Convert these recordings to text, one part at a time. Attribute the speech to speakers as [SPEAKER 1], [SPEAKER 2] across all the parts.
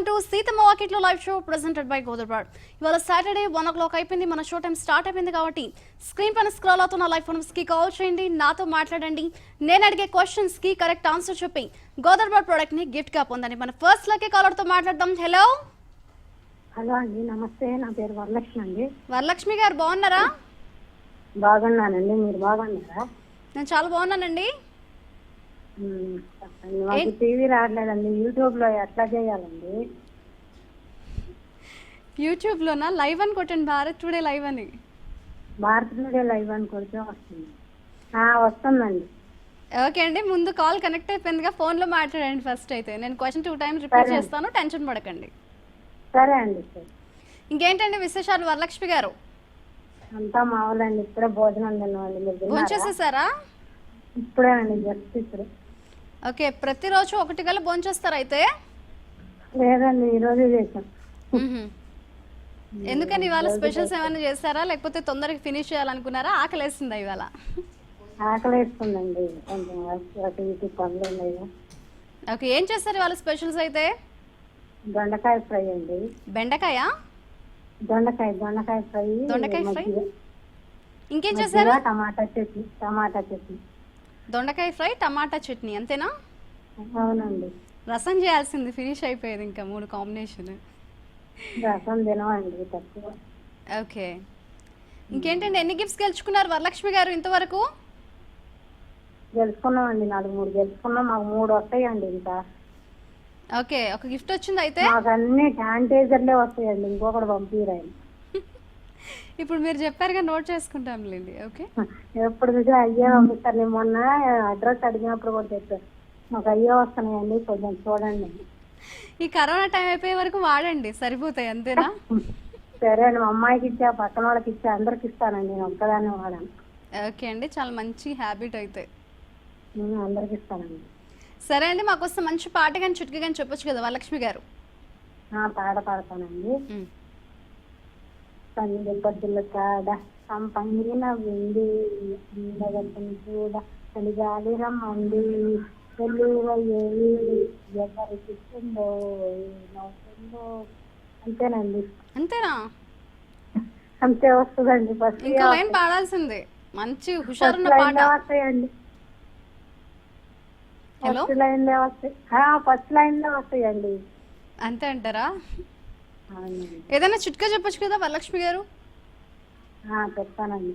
[SPEAKER 1] Welcome to Seethamma Vakitlo live show presented by గోదర్బాడ్. ఇవాళ Saturday 1 o'clock అయిపోయింది, మన షో టైం స్టార్ట్ అయిపోయింది కాబట్టి స్క్రీన్ పైన స్క్రోల్ అవుతున్న లైవ్ ఫోన్స్ కి కాల్ చేయండి, నాతో మాట్లాడండి. నేను అడిగే క్వశ్చన్స్ కి కరెక్ట్ ఆన్సర్ చెప్పి గోదర్బాడ్ ప్రోడక్ట్ ని గిఫ్ట్ గా పొందండి. మన ఫస్ట్ లక్కీ కాలర్ తో మాట్లాడదాం. హలో
[SPEAKER 2] హలో అండి, నమస్తే. నా పేరు వరలక్ష్మి అండి.
[SPEAKER 1] వరలక్ష్మి గారు బాగున్నారా?
[SPEAKER 2] బాగున్నానండి, మీరు బాగున్నారా?
[SPEAKER 1] నేను చాలా బాగున్నానండి.
[SPEAKER 2] మాకు టీవీ రావట్లేదండి, యూట్యూబ్ లో ఎట్లా చేయాలండి?
[SPEAKER 1] యూట్యూబ్ లోనా? లైవ్ అని కొట్టండి, భారత్ టుడే లైవ్ అని.
[SPEAKER 2] భారత్ టుడే లైవ్ అని కొడితే వస్తుంది. వస్తుందండి.
[SPEAKER 1] ఓకే అండి, ముందు కాల్ కనెక్ట్ అయిపోయిందిగా, ఫోన్ లో మాట్లాడండి. ఫస్ట్ అయితే నేను క్వశ్చన్ 2 times రిపీట్ చేస్తాను, టెన్షన్ పడకండి.
[SPEAKER 2] సరే అండి. సరే,
[SPEAKER 1] ఇంకేంటండి విశేషాలు వరలక్ష్మి గారు?
[SPEAKER 2] అంతా మామూలండి. ఇప్పుడే భోజనం తిన్నామండి. మీరు తిన్నారా?
[SPEAKER 1] భోంచేసేసారా?
[SPEAKER 2] ఇప్పుడే అండి, జస్ట్ ఇప్పుడు.
[SPEAKER 1] ఓకే, ప్రతిరోజు 1 గల భోంచేస్తారా అయితే?
[SPEAKER 2] లేదండి, ఈ రోజే చేసాం.
[SPEAKER 1] ఎందుకని ఇవాళ స్పెషల్స్ ఏమైనా చేస్తారా, లేకపోతే తొందరగా ఫినిష్ చేయాలనుకున్నారా? ఆకలేస్తుందా ఇవాళ?
[SPEAKER 2] ఆకలి వేస్తుందండి, కొంచెం అటు ఇటు పనులు ఉన్నాయి.
[SPEAKER 1] ఓకే, ఏం చేస్తారు ఇవాళ స్పెషల్స్ అయితే?
[SPEAKER 2] దొండకాయ ఫ్రై అండి.
[SPEAKER 1] బెండకాయ?
[SPEAKER 2] దొండకాయ ఫ్రై.
[SPEAKER 1] దొండకాయ ఫ్రై. ఇంకేం చేశారు?
[SPEAKER 2] టమాటా చట్నీ.
[SPEAKER 1] దొండకాయ ఫ్రై, టమాటా చట్నీ, అంతేనా?
[SPEAKER 2] అవునండి.
[SPEAKER 1] రసం చేయాల్సింది, ఫినిష్ అయిపోయేది. ఇంకా 3 కాంబినేషన్.
[SPEAKER 2] రసం తినవండి, తక్కువ.
[SPEAKER 1] ఓకే, ఇంకేంటండి, ఎన్ని గిఫ్ట్స్ గెలుచుకున్నారు వరలక్ష్మి గారు ఇంతవరకు?
[SPEAKER 2] గెలుచుకున్నామండి, 4 గెలుచుకున్నాం. మాకు 3 వస్తాయండి ఇంకా.
[SPEAKER 1] ఓకే, ఒక గిఫ్ట్ వచ్చింది అయితే.
[SPEAKER 2] మాకు అన్ని శానిటైజర్లే వస్తాయండి, ఇంకొకటి పంపిరాయి.
[SPEAKER 1] ఇప్పుడు మీరు చెప్పారుగా, నోట్ చేసుకుంటాంలేండి. ఓకే,
[SPEAKER 2] ఎప్పుడు చూసినా అయ్యే పంపిస్తారు. నేను మొన్న అడ్రస్ అడిగినప్పుడు కూడా చెప్పారు, మాకు అయ్యే వస్తున్నాయండి, కొంచెం చూడండి.
[SPEAKER 1] ఈ కరోనా టైం అయిపోయే వరకు వాడండి, సరిపోతాయి, అంతేనా?
[SPEAKER 2] సరే అండి, మా అమ్మాయికి ఇచ్చా, పక్కన వాళ్ళకి ఇచ్చా, అందరికి ఇస్తానండి. నేను ఒక్కదాన్ని వాడాను.
[SPEAKER 1] ఓకే అండి, చాలా మంచి హ్యాబిట్ అయితే.
[SPEAKER 2] అందరికి ఇస్తానండి.
[SPEAKER 1] సరే అండి, మాకోసం మంచి పాట కానీ చుట్కీ కానీ చెప్పొచ్చు కదా వరలక్ష్మి గారు?
[SPEAKER 2] పాట పాడతానండి. పంది పొద్దుల కాడ సంపంగిన విండి చూడ చలిగాలి రమ్మండి వెల్లువయ్యేది ఎవరికి ఇస్తుందో నవ్వుతుందో. అంతేనండి.
[SPEAKER 1] అంతేనా?
[SPEAKER 2] అంతే వస్తుందండి. ఫస్ట్
[SPEAKER 1] ఇంకో లైన్ పాడాల్సిందే, మంచి హుషారున్న పాట.
[SPEAKER 2] వస్తాయండి,
[SPEAKER 1] హలో,
[SPEAKER 2] ఫస్ట్ లైన్ లో వస్తాయి. ఫస్ట్ లైన్ లో వస్తాయండి.
[SPEAKER 1] అంతే అంటారా? ఏదైనా చిట్కా చెప్పొచ్చు కదా వరలక్ష్మి గారు?
[SPEAKER 2] చెప్తానండి.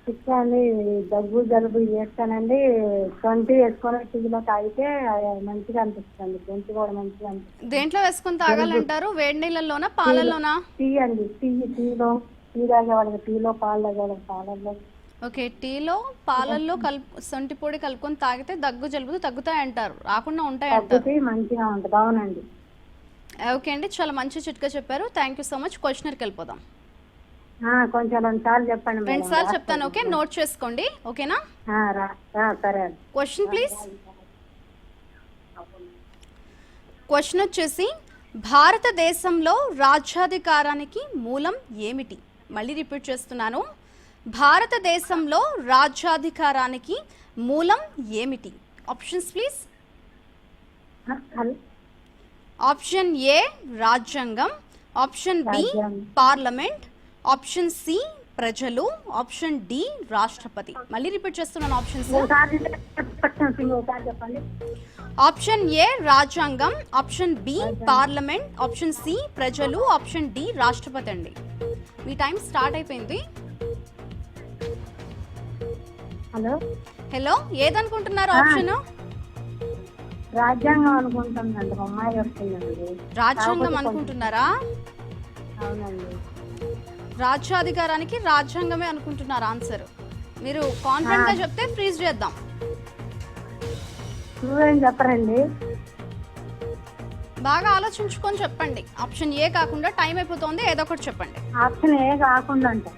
[SPEAKER 2] చిట్కా అండి, దగ్గు జలుబు చేస్తానండి. 20 వేసుకొని టీలో తాగితే మంచిగా అనిపిస్తుంది, గొంతు కూడా మంచిగా అనిపిస్తుంది.
[SPEAKER 1] దేంట్లో వేసుకొని తాగాలంటారు? వేడి నీళ్ళలోనా, పాలల్లోనా?
[SPEAKER 2] టీ అండి, టీలో. టీ తాగే వాళ్ళకి టీలో, పాలు తాగే వాళ్ళకి పాలల్లో.
[SPEAKER 1] ఓకే, టీలో పాలల్లో సొంటి పొడి కలుపుకొని తాగితే దగ్గు జలుబు తగ్గుతాయి అంటారు, రాకుండా ఉంటాయి అంటారు.
[SPEAKER 2] మంచిగా ఉంటుంది. అవునండి.
[SPEAKER 1] ఓకే అండి, చాలా మంచి చిట్కా చెప్పారు. Thank you so much. క్వశ్చనర్కి వెళ్ళిపోదాం.
[SPEAKER 2] కొంచెం 2 సార్లు చెప్పండి.
[SPEAKER 1] 2 సార్లు చెప్తాను, ఓకే? నోట్ చేసుకోండి, ఓకేనా?
[SPEAKER 2] సరే.
[SPEAKER 1] Question please. క్వశ్చన్ వచ్చేసి, భారతదేశంలో రాజ్యాధికారానికి మూలం ఏమిటి? మళ్ళీ రిపీట్ చేస్తున్నాను, భారతదేశంలో రాజ్యాధికారానికి మూలం ఏమిటి? Options please. ఆప్షన్ ఏ రాజ్యాంగం, option B parliament, option C ప్రజలు, ఆప్షన్ డి రాష్ట్రపతి. మళ్ళీ రిపీట్ చేస్తున్నాను ఆప్షన్స్. ఆప్షన్ ఏ రాజ్యాంగం, option B parliament, option C ప్రజలు, ఆప్షన్ డి రాష్ట్రపతి అండి. మీ టైం స్టార్ట్ అయిపోయింది. హలో, ఏదనుకుంటున్నారు ఆప్షన్?
[SPEAKER 2] రాజ్యాంగం అనుకుంటుందండి, అమ్మాయి వస్తుందండి.
[SPEAKER 1] రాజ్యాంగం అనుకుంటున్నారా?
[SPEAKER 2] అవునండి.
[SPEAKER 1] రాజ్యాధికారానికి రాజ్యాంగమే అనుకుంటున్నారు ఆన్సర్. మీరు కాన్ఫిడెంట్ గా చెప్తే ఫ్రీజ్ చేద్దాం.
[SPEAKER 2] నువ్వేం చెప్పరండి,
[SPEAKER 1] బాగా ఆలోచించుకొని చెప్పండి. ఆప్షన్ ఏ కాకుండా, టైం అయిపోతుంది, ఏదో ఒకటి చెప్పండి.
[SPEAKER 2] ఆప్షన్ ఏ కాకుండా అంటే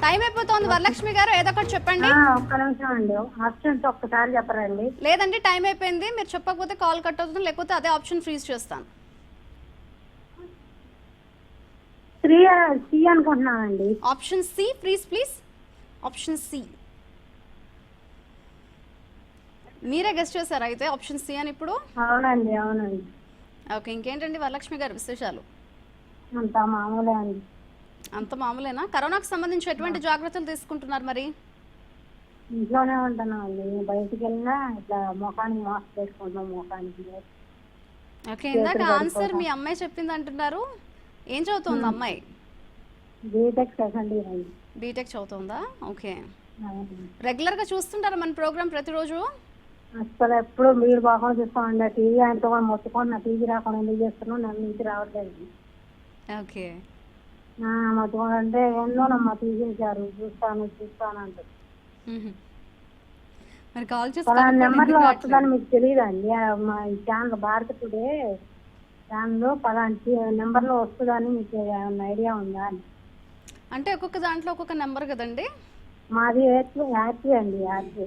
[SPEAKER 1] టైం అయిపోతుంది వరలక్ష్మి గారు, ఏదో ఒకటి చెప్పండి.
[SPEAKER 2] ఒక్క నిమిషం అండి, ఆప్షన్స్ ఒక్కసారి చెప్పరండి.
[SPEAKER 1] లేదండి, టైం అయిపోయింది, మీరు చెప్పకపోతే కాల్ కట్ అవుతుంది, లేకపోతే అదే ఆప్షన్ ఫ్రీజ్ చేస్తాను.
[SPEAKER 2] సి అనుకుంటున్నానండి.
[SPEAKER 1] Option C freeze please. Option C. మీరే గెస్ట్ చేశారా అయితే ఆప్షన్ సి అని? ఇప్పుడు
[SPEAKER 2] అవునండి. అవునండి.
[SPEAKER 1] ఓకే, ఇంకేంటండి వరలక్ష్మి గారు విశేషాలు?
[SPEAKER 2] అంతా మామూలే అండి.
[SPEAKER 1] అంత మామూలేనా? కరోనాకు సంబంధించి ఎటువంటి జాగ్రత్తలు తీసుకుంటున్నారు మరి?
[SPEAKER 2] ఇంట్లోనే ఉంటున్నాం అండి. బయటికి వెళ్ళినా ఇట్లా ముఖానికి మాస్క్ వేసుకుంటున్నాం, ముఖానికి
[SPEAKER 1] ఓకే, ఇందాక
[SPEAKER 2] చేతులు
[SPEAKER 1] ఆన్సర్
[SPEAKER 2] కడుక్కోవడం.
[SPEAKER 1] మీ అమ్మాయి చెప్పింది అంటున్నారు. ఏం చదువుతుంది అమ్మాయి?
[SPEAKER 2] బీటెక్ సెకండ్ ఇయర్ అండి.
[SPEAKER 1] బీటెక్ చదువుతుందా? ఓకే.
[SPEAKER 2] అవును.
[SPEAKER 1] రెగ్యులర్గా చూస్తుంటారా మన ప్రోగ్రామ్ ప్రతిరోజు?
[SPEAKER 2] అసలు ఎప్పుడు మీరు బాగా చూస్తామండి. టీవీ ఆయనతో కూడా మొత్తుకొని టీవీ రాకుండా ఎందుకు చేస్తున్నాం, నన్ను నుంచి రావట్లేదు.
[SPEAKER 1] ఓకే.
[SPEAKER 2] మొత్తుకొని అంటే ఎన్నోనమ్మా తీసేశారు, చూస్తాను అంటారు.
[SPEAKER 1] మరి కాల్ చేసి
[SPEAKER 2] పలానా
[SPEAKER 1] కనుక్కోండి,
[SPEAKER 2] నెంబర్లో
[SPEAKER 1] ఎందుకు
[SPEAKER 2] వస్తుందని
[SPEAKER 1] రావట్లేదు?
[SPEAKER 2] మీకు తెలియదా అండి? మా ఈ ఛానల్ భారత టుడే ఛానల్లో పలాంటి నెంబర్లో వస్తుందని మీకు ఏమన్నా ఐడియా ఉందా అని?
[SPEAKER 1] అంటే ఒక్కొక్క దాంట్లో ఒక్కొక్క నెంబర్ కదండి.
[SPEAKER 2] మాది హ్యాపీ అండి, హ్యాపీ.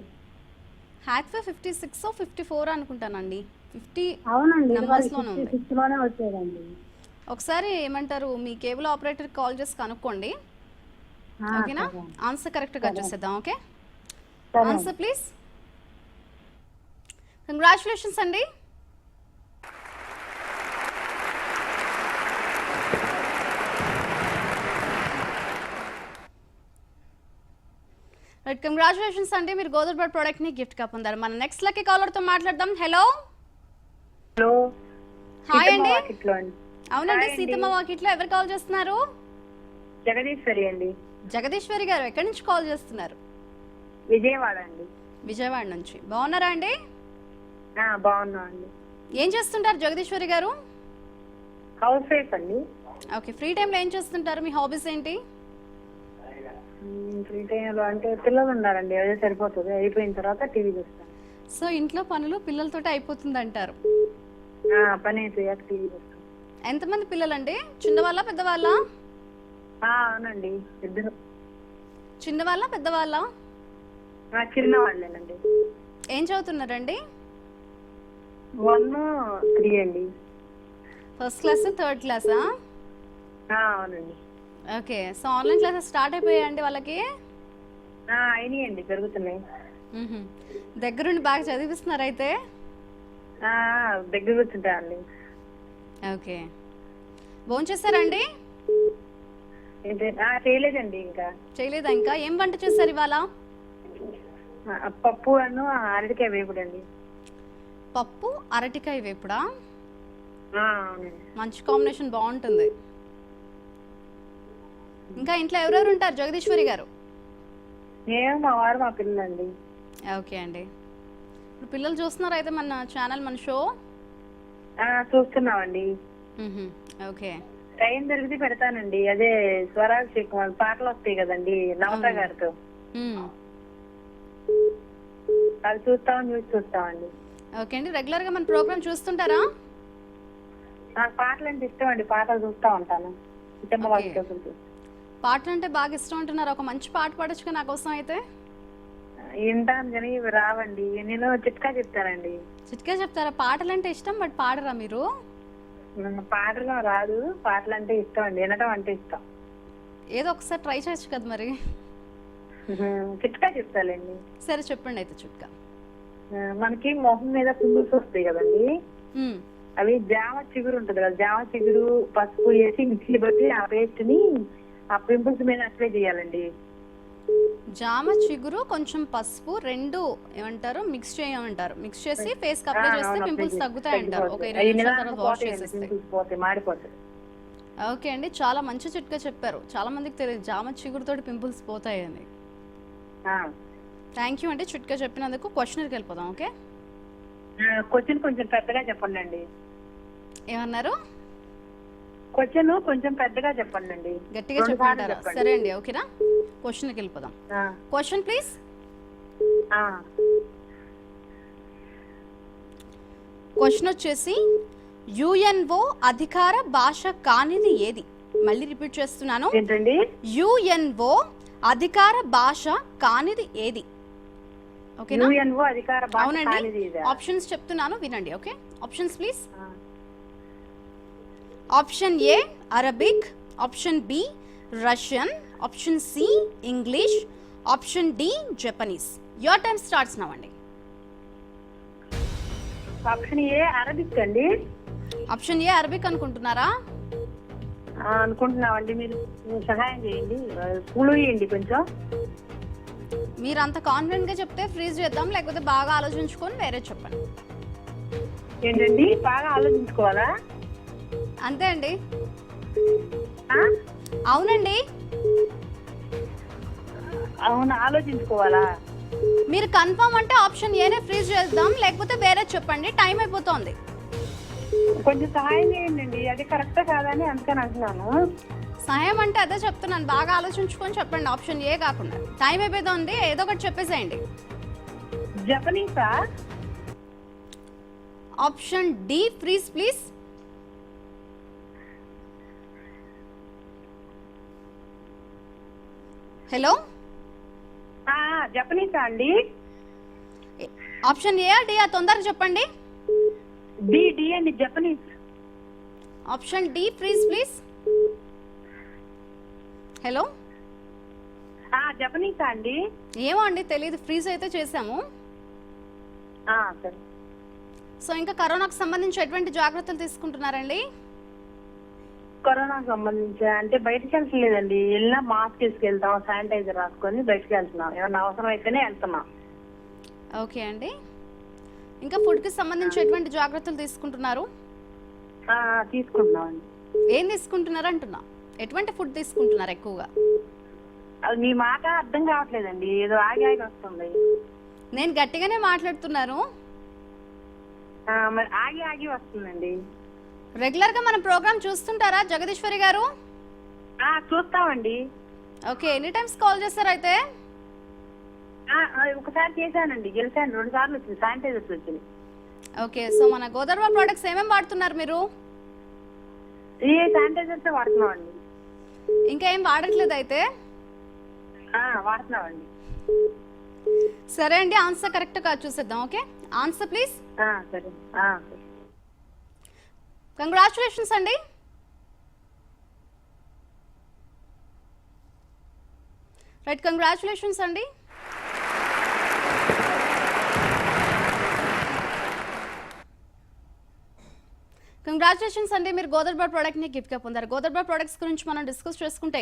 [SPEAKER 1] హ్యాట్వే 56 54 అనుకుంటానండి. 50
[SPEAKER 2] అవునండి,
[SPEAKER 1] నెంబర్స్లోనే ఉంది.
[SPEAKER 2] 56లోనే వచ్చేదండి.
[SPEAKER 1] ఒకసారి ఏమంటారు, మీ కేబుల్ ఆపరేటర్ కాల్ చేసి కనుక్కోండి. ఓకేనా?
[SPEAKER 2] సరే.
[SPEAKER 1] ఆన్సర్ కరెక్ట్గా వచ్చేసేద్దాం. ఓకే,
[SPEAKER 2] సరే.
[SPEAKER 1] Answer please. కంగ్రాచులేషన్స్ అండి. రైట్, కంగ్రాచులేషన్స్ అండి, మీరు గోదర్బాడ్ ప్రోడక్ట్ ని గిఫ్ట్ గా పొందారు. మన నెక్స్ట్ లక్కీ కాలర్ తో మాట్లాడదాం. హలో.
[SPEAKER 3] హలో,
[SPEAKER 1] హాయ్ అండి.
[SPEAKER 3] వాకిట్లో అండి.
[SPEAKER 1] అవునండి,
[SPEAKER 3] హాయ్ అండి.
[SPEAKER 1] సీతమ్మ వాకిట్లో ఎవరు కాల్ చేస్తున్నారు?
[SPEAKER 3] జగదీశ్వరి అండి,
[SPEAKER 1] జగదీశ్వరి గారు ఎక్కడి నుంచి కాల్ చేస్తున్నారు?
[SPEAKER 3] విజయవాడ అండి.
[SPEAKER 1] విజయవాడ నుంచి. బాగున్నారా అండి?
[SPEAKER 3] బాగున్నా అండి.
[SPEAKER 1] ఏం చేస్తుంటారు జగదీశ్వరి గారు?
[SPEAKER 3] హౌస్ వైఫ్ అండి.
[SPEAKER 1] ఓకే, ఫ్రీ టైంలో ఏం చేస్తుంటారు? మీ హాబీస్ ఏంటి?
[SPEAKER 3] ఫ్రీ టైంలో అంటే పిల్లలు ఉన్నారండి, అదే సరిపోతుంది. అయిపోయిన తర్వాత టీవీ చూస్తాను.
[SPEAKER 1] సో ఇంట్లో పనులు పిల్లలతోటి అయిపోతుంది అంటారు.
[SPEAKER 3] పని అయిపోయాక టీవీ చూస్తాను.
[SPEAKER 1] ఎంతమంది పిల్లలండి? చిన్నవాళ్ళ పెద్దవాళ్ళ?
[SPEAKER 3] అవునండి, ఇద్దరు.
[SPEAKER 1] చిన్నవాళ్ళ పెద్దవాళ్ళ?
[SPEAKER 3] చిన్న వాళ్ళేనండి.
[SPEAKER 1] ఏం చదువుతున్నారండి?
[SPEAKER 3] 1, 3 అండి.
[SPEAKER 1] ఫస్ట్ క్లాస్, థర్డ్ క్లాసా?
[SPEAKER 3] అవునండి.
[SPEAKER 1] Okay, so online classes start అయిపోయాయండి వాళ్ళకి?
[SPEAKER 3] అయినాయండి, జరుగుతున్నాయి.
[SPEAKER 1] దగ్గరుండి బాగా చదివిస్తున్నారు అయితే.
[SPEAKER 3] దగ్గర కూర్చుంటా అండి.
[SPEAKER 1] ఓకే, భోంచేశారండి?
[SPEAKER 3] చేయలేదండి ఇంకా.
[SPEAKER 1] చేయలేదా ఇంకా? ఏం వంట చేశారు ఇవాళ?
[SPEAKER 3] పప్పు అరటికాయ వేపుడు అండి.
[SPEAKER 1] పప్పు అరటికాయ వేపుడా?
[SPEAKER 3] అవునండి.
[SPEAKER 1] మంచి కాంబినేషన్, బాగుంటుంది. ఇంకా ఇంట్లో ఎవరెవరు ఉంటారు జగదీశ్వరి గారు?
[SPEAKER 3] నేను, మా వారు, మా పిల్లలండి.
[SPEAKER 1] ఓకే అండి, ఇప్పుడు పిల్లలు చూస్తున్నారు అయితే మన ఛానల్, మన షో?
[SPEAKER 3] చూస్తున్నామండి.
[SPEAKER 1] ఓకే,
[SPEAKER 3] టైం దొరికితే పెడతానండి. అదే స్వరాభిషేకం పాటలు వస్తాయి కదండి నవత గారితో, అది చూస్తామండి.
[SPEAKER 1] ఓకే అండి, రెగ్యులర్ గా మన ప్రోగ్రామ్ చూస్తుంటారా?
[SPEAKER 3] నాకు పాటలు అంటే ఇష్టం అండి, పాటలు చూస్తా ఉంటాను.
[SPEAKER 1] పాటలు అంటే బాగా ఇష్టం అంటున్నారు. ఒక మంచి పాట పాడొచ్చుగా నా కోసం అయితే.
[SPEAKER 3] వింటాను కానీ ఇవి రావండి. నేను చిట్కా చెప్తానండి.
[SPEAKER 1] చిట్కా చెప్తారా? పాటలు అంటే ఇష్టం బట్ పాడరా మీరు?
[SPEAKER 3] పాటలు రాదు, పాటలు అంటే ఇష్టం అండి, వినటం అంటే ఇష్టం.
[SPEAKER 1] ఏదో ఒకసారి ట్రై చేయొచ్చు కదా మరి.
[SPEAKER 3] చిట్కా చెప్తానండి.
[SPEAKER 1] సరే చెప్పండి అయితే చిట్కా.
[SPEAKER 3] మనకి మొహం మీద పింపుల్స్ వస్తాయి కదండి, అవి జామ చిగురు ఉంటుంది కదా, జామ చిగురు పసుపు వేసి మిక్సీ బట్టి ఆ పేస్ట్ ని ఆ పింపుల్స్ మీద అప్లై చేయాలండి.
[SPEAKER 1] జామ చిగురు కొంచెం పసుపు రెండు ఏమంటారు మిక్స్ చేయమంటారు. మిక్స్ చేసి ఫేస్ కి అప్లై చేస్తే పింపుల్స్ తగ్గుతాయి అంటారు. ఒక 20 నిమిషాల తర్వాత వాష్ చేసేస్తే.
[SPEAKER 3] మాడిపోతాయి.
[SPEAKER 1] ఓకే అండి, చాలా మంచి చిట్కా చెప్పారు. చాలా మందికి తెలియదు జామ చిగురుతోటి పింపుల్స్ పోతాయని. థ్యాంక్ యూ అండి చిట్కా చెప్పినందుకు. క్వశ్చన్కి వెళ్ళిపోదాం. ఓకే,
[SPEAKER 3] క్వశ్చన్ కొంచెం పెద్దగా చెప్పండి అండి.
[SPEAKER 1] ఏమన్నారు?
[SPEAKER 3] క్వశ్చన్ కొంచెం పెద్దగా చెప్పండి అండి.
[SPEAKER 1] గట్టిగా చెప్పంటారా? సరే అండి, ఓకేనా? క్వశ్చన్కి వెళ్ళిపోదాం. Question please. క్వశ్చన్ వచ్చేసి యుఎన్ఓ అధికార భాష కానిది ఏది? మళ్ళీ రిపీట్ చేస్తున్నాను.
[SPEAKER 3] ఏంటండి?
[SPEAKER 1] యుఎన్ఓ అధికార భాష కానిది ఏది? ఓకేనా?
[SPEAKER 3] యుఎన్ఓ అధికార భాష కానిది
[SPEAKER 1] అవునండి, ఆప్షన్స్ చెప్తున్నాను వినండి. Okay, options please. Option A Arabic, option B Russian, option C English, option D Japanese. Your time starts now అండి.
[SPEAKER 3] ఆప్షన్ ఏ అరబిక్ అండి.
[SPEAKER 1] ఆప్షన్ ఏ అరబిక్ అనుకుంటున్నారా?
[SPEAKER 3] అనుకుంటున్నామండి. మీరు సహాయం చేయండి, పూలు ఇవ్వండి కొంచెం.
[SPEAKER 1] మీరు అంత కాన్ఫిడెంట్ గా చెప్తే ఫ్రీజ్ చేద్దాం, లేకపోతే బాగా ఆలోచించుకొని వేరే చెప్పండి.
[SPEAKER 3] ఏంటండి బాగా ఆలోచించుకోవాలా?
[SPEAKER 1] అంతే అండి.
[SPEAKER 3] ఆ?
[SPEAKER 1] అవునండి.
[SPEAKER 3] అవును, ఆలోచించుకోవాలా?
[SPEAKER 1] మీరు కన్ఫర్మ్ అంటే ఆప్షన్ ఏనే ఫ్రీజ్ చేద్దాం, లేకపోతే వేరే చెప్పండి, టైం అయిపోతుంది.
[SPEAKER 3] కొంచెం సహాయం చేయండి, అది కరెక్టా కాదని అందుకని అంటున్నాను.
[SPEAKER 1] సహాయం అంటే అదే చెప్తున్నాను, బాగా ఆలోచించుకొని చెప్పండి, ఆప్షన్ ఏ కాకుండా. టైం అయిపోతుంది, ఏదో ఒకటి చెప్పేసేయండి.
[SPEAKER 3] జపనీసా?
[SPEAKER 1] Option D freeze please. Hello,
[SPEAKER 3] జపనీసా అండి?
[SPEAKER 1] ఆప్షన్ ఏ డి తొందరగా చెప్పండి.
[SPEAKER 3] డి అండి, Japanese.
[SPEAKER 1] Option D freeze please. Hello,
[SPEAKER 3] జపనీసా అండి?
[SPEAKER 1] ఏమో అండి తెలియదు, ఫ్రీజ్ అయితే చేసాము.
[SPEAKER 3] సరే.
[SPEAKER 1] సో ఇంకా కరోనాకు సంబంధించి ఎటువంటి జాగ్రత్తలు తీసుకుంటున్నారండి?
[SPEAKER 3] కరోనాకు సంబంధించి అంటే బయటకు వెళ్తలేదండి. వెళ్ళినా మాస్క్ తీసుకెళ్తాం, శానిటైజర్ రాసుకొని బయటకు వెళ్తున్నాం, ఏమన్నా అవసరం అయితేనే వెళ్తున్నాం.
[SPEAKER 1] ఓకే అండి. ఇంకా ఫుడ్కి సంబంధించి ఎటువంటి జాగ్రత్తలు తీసుకుంటున్నారు?
[SPEAKER 3] తీసుకుంటున్నాం అండి.
[SPEAKER 1] ఏం తీసుకుంటున్నారు అంటున్నా, ఎటువంటి ఫుడ్ తీసుకుంటున్నారు ఎక్కువగా?
[SPEAKER 3] అది మీ మాట అర్థం కావట్లేదండి, ఏదో ఆగి ఆగి వస్తుంది.
[SPEAKER 1] నేను గట్టిగానే మాట్లాడుతున్నాను.
[SPEAKER 3] మరి ఆగి ఆగి వస్తుందండి.
[SPEAKER 1] రెగ్యులర్ గా మన ప్రోగ్రామ్ చూస్తుంటారా జగదీశ్వరి గారు?
[SPEAKER 3] చూస్తామండి.
[SPEAKER 1] ఓకే, ఎనీ టైమ్స్ కాల్ చేస్తారు అయితే?
[SPEAKER 3] ఒకసారి చేశానండి, గెలిచాను. 2 సార్లు వచ్చింది, శానిటైజర్స్ వచ్చింది.
[SPEAKER 1] ఓకే, సో మన గోదర్వా ప్రొడక్ట్స్ ఏమేమి వాడుతున్నారు మీరు?
[SPEAKER 3] ఈ శానిటైజర్స్ వాడుతున్నామండి.
[SPEAKER 1] ఇంకా ఏం వాడట్లేదు అయితే?
[SPEAKER 3] వాడుతున్నామండి.
[SPEAKER 1] సరే అండి, ఆన్సర్ కరెక్ట్ గా చూసేద్దాం. Okay, answer please.
[SPEAKER 3] సరే.
[SPEAKER 1] కంగ్రాచులేషన్స్ అండి. రైట్, కంగ్రాచులేషన్స్ అండి. కంగ్రాచులేషన్స్ అండి, మీరు గోదర్బార్ ప్రోడక్ట్ ని గిఫ్ట్ గా పొందారు. గోదర్బార్ ప్రొడక్ట్స్ గురించి మనం డిస్కస్ చేసుకుంటే,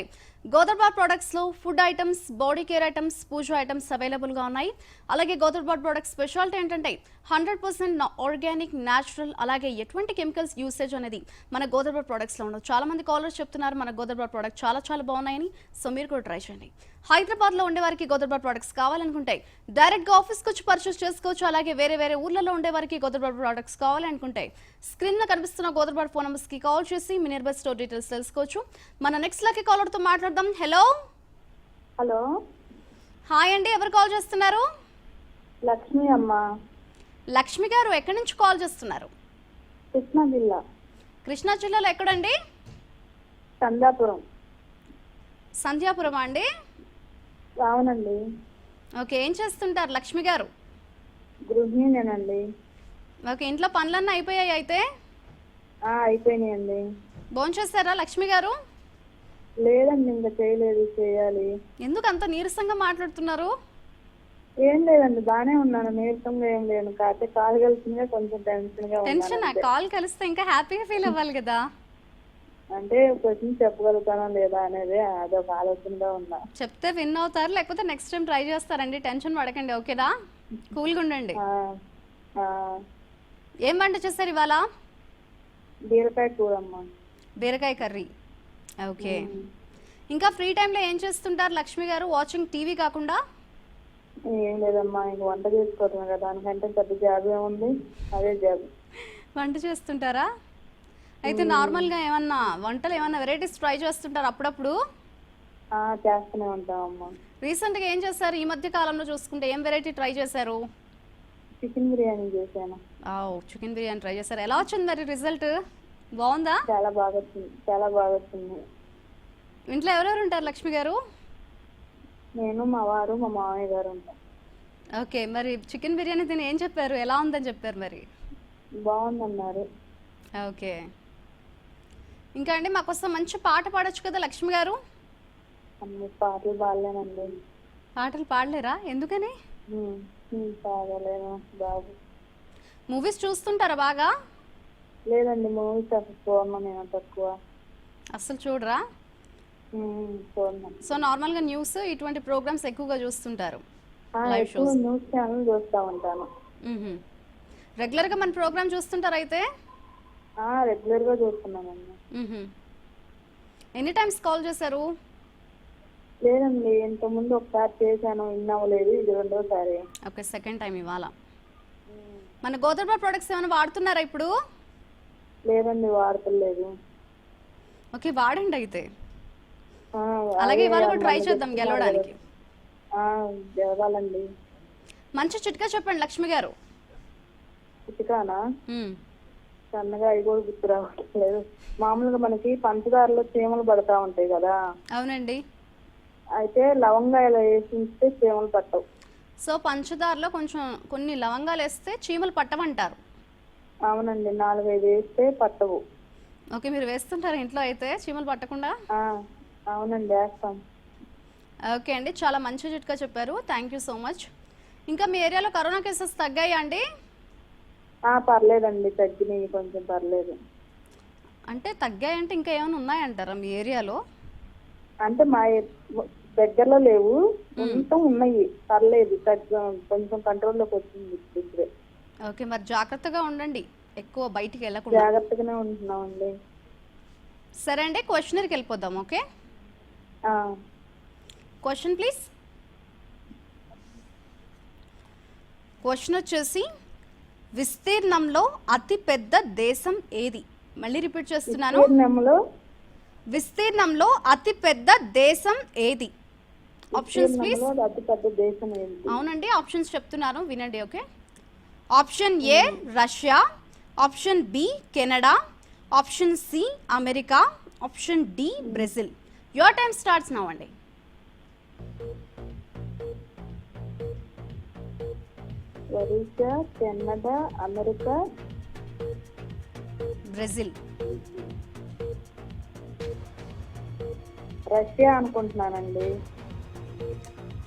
[SPEAKER 1] గోదర్బార్ ప్రొడక్ట్స్ లో food items, body care items, puja items available గా ఉన్నాయి. అలాగే గోదర్బార్ ప్రొడక్ట్స్ స్పెషాలిటీ ఏంటంటే 100% ఆర్గానిక్, న్యాచురల్, అలాగే ఎటువంటి కెమికల్స్ యూసేజ్ అనేది మన గోదర్బార్ ప్రొడక్ట్స్ లో ఉండదు. చాలా మంది కాలర్స్ చెప్తున్నారు మన గోదర్బార్ ప్రొడక్ట్ చాలా చాలా బాగున్నాయని. సో మీరు కూడా ట్రై చేయండి. హైదరాబాద్ లో ఉండే వారికి గోదర్బార్ ప్రొడక్ట్స్ కావాలనుకుంటే డైరెక్ట్ గా ఆఫీస్కి వచ్చి పర్చేస్ చేసుకోవచ్చు. అలాగే వేరే వేరే ఊర్లలో ఉండే వారికి గోదర్బార్ ప్రొడక్ట్స్ కావాలనుకుంటే స్క్రీన్ లో కనిపిస్తున్న గోదర్బార్ ఫోన్ నంబర్స్ కి కాల్ చేసి మీ నియర్ బై స్టోర్ డీటెయిల్స్ తెలుసుకోవచ్చు. మన నెక్స్ట్ లక్కీ కాలర్ తో మాట్లాడదాం. హలో.
[SPEAKER 2] హలో,
[SPEAKER 1] హాయ్ అండి, ఎవరు కాల్ చేస్తున్నారు?
[SPEAKER 2] లక్ష్మి అమ్మ.
[SPEAKER 1] లక్ష్మి గారు ఎక్కడి నుంచి కాల్ చేస్తున్నారు?
[SPEAKER 2] కృష్ణా జిల్లా.
[SPEAKER 1] కృష్ణా జిల్లాలో ఎక్కడండి?
[SPEAKER 2] సంధ్యాపురం.
[SPEAKER 1] సంధ్యాపురం అండి?
[SPEAKER 2] అవునండి.
[SPEAKER 1] ఓకే, ఏం చేస్తుంటారు లక్ష్మి గారు?
[SPEAKER 2] గృహిణేనండి.
[SPEAKER 1] ఓకే, ఇంట్లో పనులన్నీ అయిపోయాయి అయితే?
[SPEAKER 2] అయిపోయినాయండి.
[SPEAKER 1] భోంచేస్తారా లక్ష్మి గారు?
[SPEAKER 2] లేదండి, ఇంకా చేయలేదు, చేయాలి.
[SPEAKER 1] ఎందుకు అంత నీరసంగా మాట్లాడుతున్నారు?
[SPEAKER 2] ఏం లేదండి, బానే ఉన్నాను, నీరసంగా ఏం లేను. కాకపోతే కాలు కలిసిందే కొంచెం టెన్షన్ గా
[SPEAKER 1] టెన్షన్? కాల్ కలిస్తే ఇంకా హ్యాపీగా ఫీల్ అవ్వాలి కదా.
[SPEAKER 2] అంటే క్వశ్చన్ చెప్పగలుగుతానా లేదా అనేది అదొక ఆలోచనగా ఉన్నా.
[SPEAKER 1] చెప్తే విన్ అవుతారు, లేకపోతే నెక్స్ట్ టైం ట్రై చేస్తారండి. టెన్షన్ పడకండి, ఓకేనా? కూల్గా ఉండండి. ఏం వంట చేస్తారు ఇవాళ?
[SPEAKER 2] బీరకాయ కూర అమ్మా.
[SPEAKER 1] బీరకాయ కర్రీ. ఓకే, ఇంకా ఫ్రీ టైంలో ఏం చేస్తుంటారు లక్ష్మి గారు? వాచింగ్ టీవీ కాకుండా?
[SPEAKER 2] ఏం లేదమ్మా, ఇంక వంట చేసుకోవటమే కదా, దానికంటే పెద్ద జాబ్ ఏముంది, అదే జాబ్.
[SPEAKER 1] వంట చేస్తుంటారా అయితే? నార్మల్గా ఏమన్నా వంటలు ఏమన్నా వెరైటీస్ ట్రై చేస్తుంటారు అప్పుడప్పుడు?
[SPEAKER 2] చేస్తూనే ఉంటామమ్మా.
[SPEAKER 1] రీసెంట్గా ఏం చేస్తారు ఈ మధ్య కాలంలో చూసుకుంటే? ఏం వెరైటీ ట్రై చేశారు?
[SPEAKER 2] చికెన్ బిర్యానీ చేశాను.
[SPEAKER 1] చికెన్ బిర్యానీ ట్రై చేశారు. ఎలా వచ్చింది మరి రిజల్ట్? బాగుందా?
[SPEAKER 2] చాలా బాగా వచ్చింది, చాలా బాగా వచ్చింది.
[SPEAKER 1] ఇంట్లో ఎవరెవరు ఉంటారు లక్ష్మి గారు?
[SPEAKER 2] నేను, మా వారు, మా మామయ్య గారు ఉంటాం.
[SPEAKER 1] ఓకే, మరి చికెన్ బిర్యానీ తిని ఏం చెప్పారు? ఎలా ఉందని చెప్పారు మరి?
[SPEAKER 2] బాగుందన్నారు.
[SPEAKER 1] ఓకే, ఇంకా అండి మాకోసం మంచి పాట పాడొచ్చు కదా లక్ష్మి గారు?
[SPEAKER 2] అన్ని పాటలు పాడలేనండి.
[SPEAKER 1] పాటలు పాడలేరా? ఎందుకని?
[SPEAKER 2] పాడలేను బాబు.
[SPEAKER 1] మూవీస్ చూస్తుంటారా బాగా?
[SPEAKER 2] లేదండి మూవీస్ అసలు చూడను నేను తక్కువ.
[SPEAKER 1] అస్సలు చూడరా?
[SPEAKER 2] చూడను.
[SPEAKER 1] సో నార్మల్గా న్యూస్ ఇటువంటి ప్రోగ్రామ్స్ ఎక్కువగా చూస్తుంటారు, లైవ్
[SPEAKER 2] ఎక్కువ
[SPEAKER 1] షోస్.
[SPEAKER 2] న్యూస్ ఛానల్ చూస్తూ ఉంటాను.
[SPEAKER 1] రెగ్యులర్గా మన ప్రోగ్రామ్ చూస్తుంటారు అయితే?
[SPEAKER 2] రెగ్యులర్గా చూస్తున్నానండి.
[SPEAKER 1] ఎన్ని టైమ్స్ కాల్ చేశారు?
[SPEAKER 2] లేదండి, ఇంతకుముందు ఒకసారి చేశాను, ఇన్నవ్వలేదు, ఇది రెండోసారి.
[SPEAKER 1] ఓకే, సెకండ్ టైం ఇవాళ. మన గోదావరి ప్రొడక్ట్స్ ఏమైనా వాడుతున్నారా ఇప్పుడు?
[SPEAKER 2] లేదండి, వాడతలేదు.
[SPEAKER 1] ఓకే, వాడండి అయితే. అలాగే ఇవాళ కూడా ట్రై చేద్దాం గెలవడానికి.
[SPEAKER 2] గెలవాలండి.
[SPEAKER 1] మంచి చిట్కా చెప్పండి లక్ష్మి గారు.
[SPEAKER 2] చిట్కానా? సన్నగా అవి కూడా గుర్తు రావట్లేదు. మామూలుగా మనకి పంచదారలో చీమలు పడతా ఉంటాయి కదా.
[SPEAKER 1] అవునండి.
[SPEAKER 2] అయితే లవంగాయలు వేసి ఉంచితే చీమలు పట్టవు.
[SPEAKER 1] సో పంచదారలో కొంచెం కొన్ని లవంగాలు వేస్తే చీమలు పట్టమంటారు.
[SPEAKER 2] అవునండి, 4-5 వేస్తే పట్టవు.
[SPEAKER 1] ఓకే, మీరు వేస్తుంటారు ఇంట్లో అయితే చీమలు పట్టకుండా?
[SPEAKER 2] అవునండి, వేస్తాం.
[SPEAKER 1] ఓకే అండి, చాలా మంచి చిట్కా చెప్పారు. Thank you so much. ఇంకా మీ ఏరియాలో కరోనా కేసెస్ తగ్గాయా అండి?
[SPEAKER 2] పర్లేదండి, తగ్గినాయి కొంచెం, పర్లేదు.
[SPEAKER 1] అంటే తగ్గాయంటే ఇంకా ఏమైనా ఉన్నాయంటారా మీ ఏరియాలో?
[SPEAKER 2] అంటే మా దగ్గరలో లేవు, కొంచెం ఉన్నాయి, పర్లేదు, కొంచెం కంట్రోల్లోకి వచ్చింది ఇప్పుడే.
[SPEAKER 1] ఓకే, మరి జాగ్రత్తగా ఉండండి, ఎక్కువ బయటికి వెళ్ళకుండా.
[SPEAKER 2] జాగ్రత్తగానే ఉంటున్నామండి.
[SPEAKER 1] సరే అండి, క్వశ్చనర్కి వెళ్ళిపోదాం. Okay, question please. క్వశ్చన్ వచ్చేసి, విస్తీర్ణంలో అతి పెద్ద దేశం ఏది? మళ్ళీ రిపీట్ చేస్తున్నాను. విస్తీర్ణంలో అతి పెద్ద దేశం ఏది? Options please.
[SPEAKER 2] అతి పెద్ద దేశం ఏది?
[SPEAKER 1] అవునండి, ఆప్షన్స్ చెప్తున్నాను, వినండి. Okay, option A Russia, option B Canada, option C America, option D Brazil. Your time starts now అండి.
[SPEAKER 2] Russia, Canada, America,
[SPEAKER 1] Brazil.
[SPEAKER 2] Russia అనుకుంటున్నానండి.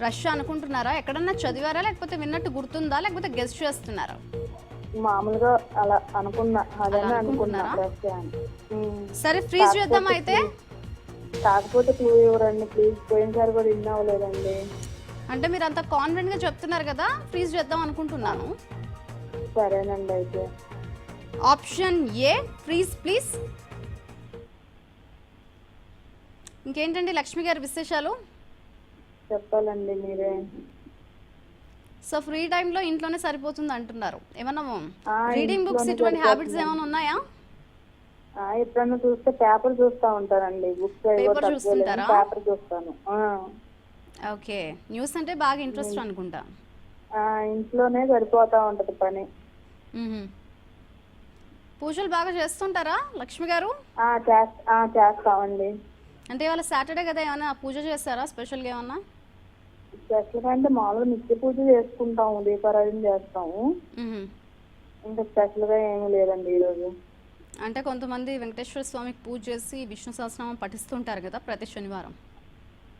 [SPEAKER 1] రష్యా అనుకుంటున్నారా? ఎక్కడన్నా చదివారా, లేకపోతే విన్నట్టు గుర్తుందా, లేకపోతే గెస్ చేస్తున్నారా?
[SPEAKER 2] మామూలుగా అలా అనుకున్నా, అదే
[SPEAKER 1] అనుకుంటున్నారా?
[SPEAKER 2] రష్యా అని.
[SPEAKER 1] సరే, ఫ్రీజ్ చేద్దాం అయితే.
[SPEAKER 2] కాకపోతే క్లూ ఇవ్వరండి ప్లీజ్, పోయినసారి కూడా ఇన్ అవ్వలేదండి.
[SPEAKER 1] అంటే మీరు అంత కాన్ఫిడెంట్ గా చెప్తున్నారు కదా, ఫ్రీజ్ చేద్దాం అనుకుంటున్నాను.
[SPEAKER 2] సరేనండి అయితే.
[SPEAKER 1] Option A freeze please. ఇంకేంటండి లక్ష్మి గారి విశేషాలు?
[SPEAKER 2] చెప్పాలండి మీరే.
[SPEAKER 1] సో ఫ్రీ టైంలో ఇంట్లోనే సరిపోతుంది అంటున్నారు. ఏమన్నా రీడింగ్ బుక్స్
[SPEAKER 2] ఇంట్లోనే
[SPEAKER 1] ఇటువంటి హ్యాబిట్స్
[SPEAKER 2] సరిపోతుంది.
[SPEAKER 1] ఏమైనా ఉన్నాయా?
[SPEAKER 2] ఎప్పుడన్నా చూస్తే పేపర్ చూస్తా ఉంటానండి. బుక్స్
[SPEAKER 1] పేపర్ చూస్తుంటారా?
[SPEAKER 2] పేపర్ చూస్తాను.
[SPEAKER 1] ఓకే, న్యూస్ అంటే బాగా ఇంట్రెస్ట్ అనుకుంటా.
[SPEAKER 2] ఇంట్లోనే సరిపోతా ఉంటది పని.
[SPEAKER 1] పూజలు బాగా చేస్తుంటారా లక్ష్మి గారు?
[SPEAKER 2] చేస్తామండి.
[SPEAKER 1] అంటే ఇవాళ సాటర్డే కదా, ఏమైనా పూజ చేస్తారా స్పెషల్గా ఏమన్నా?
[SPEAKER 2] స్పెషల్గా అంటే మామూలుగా నిత్య పూజ చేసుకుంటాము, దీపారాధన చేస్తాము. ఇంకా స్పెషల్గా ఏమీ లేదండి ఈరోజు.
[SPEAKER 1] అంటే కొంతమంది వెంకటేశ్వర స్వామికి పూజ చేసి విష్ణు సహస్రనామం పఠిస్తుంటారు కదా ప్రతి శనివారం.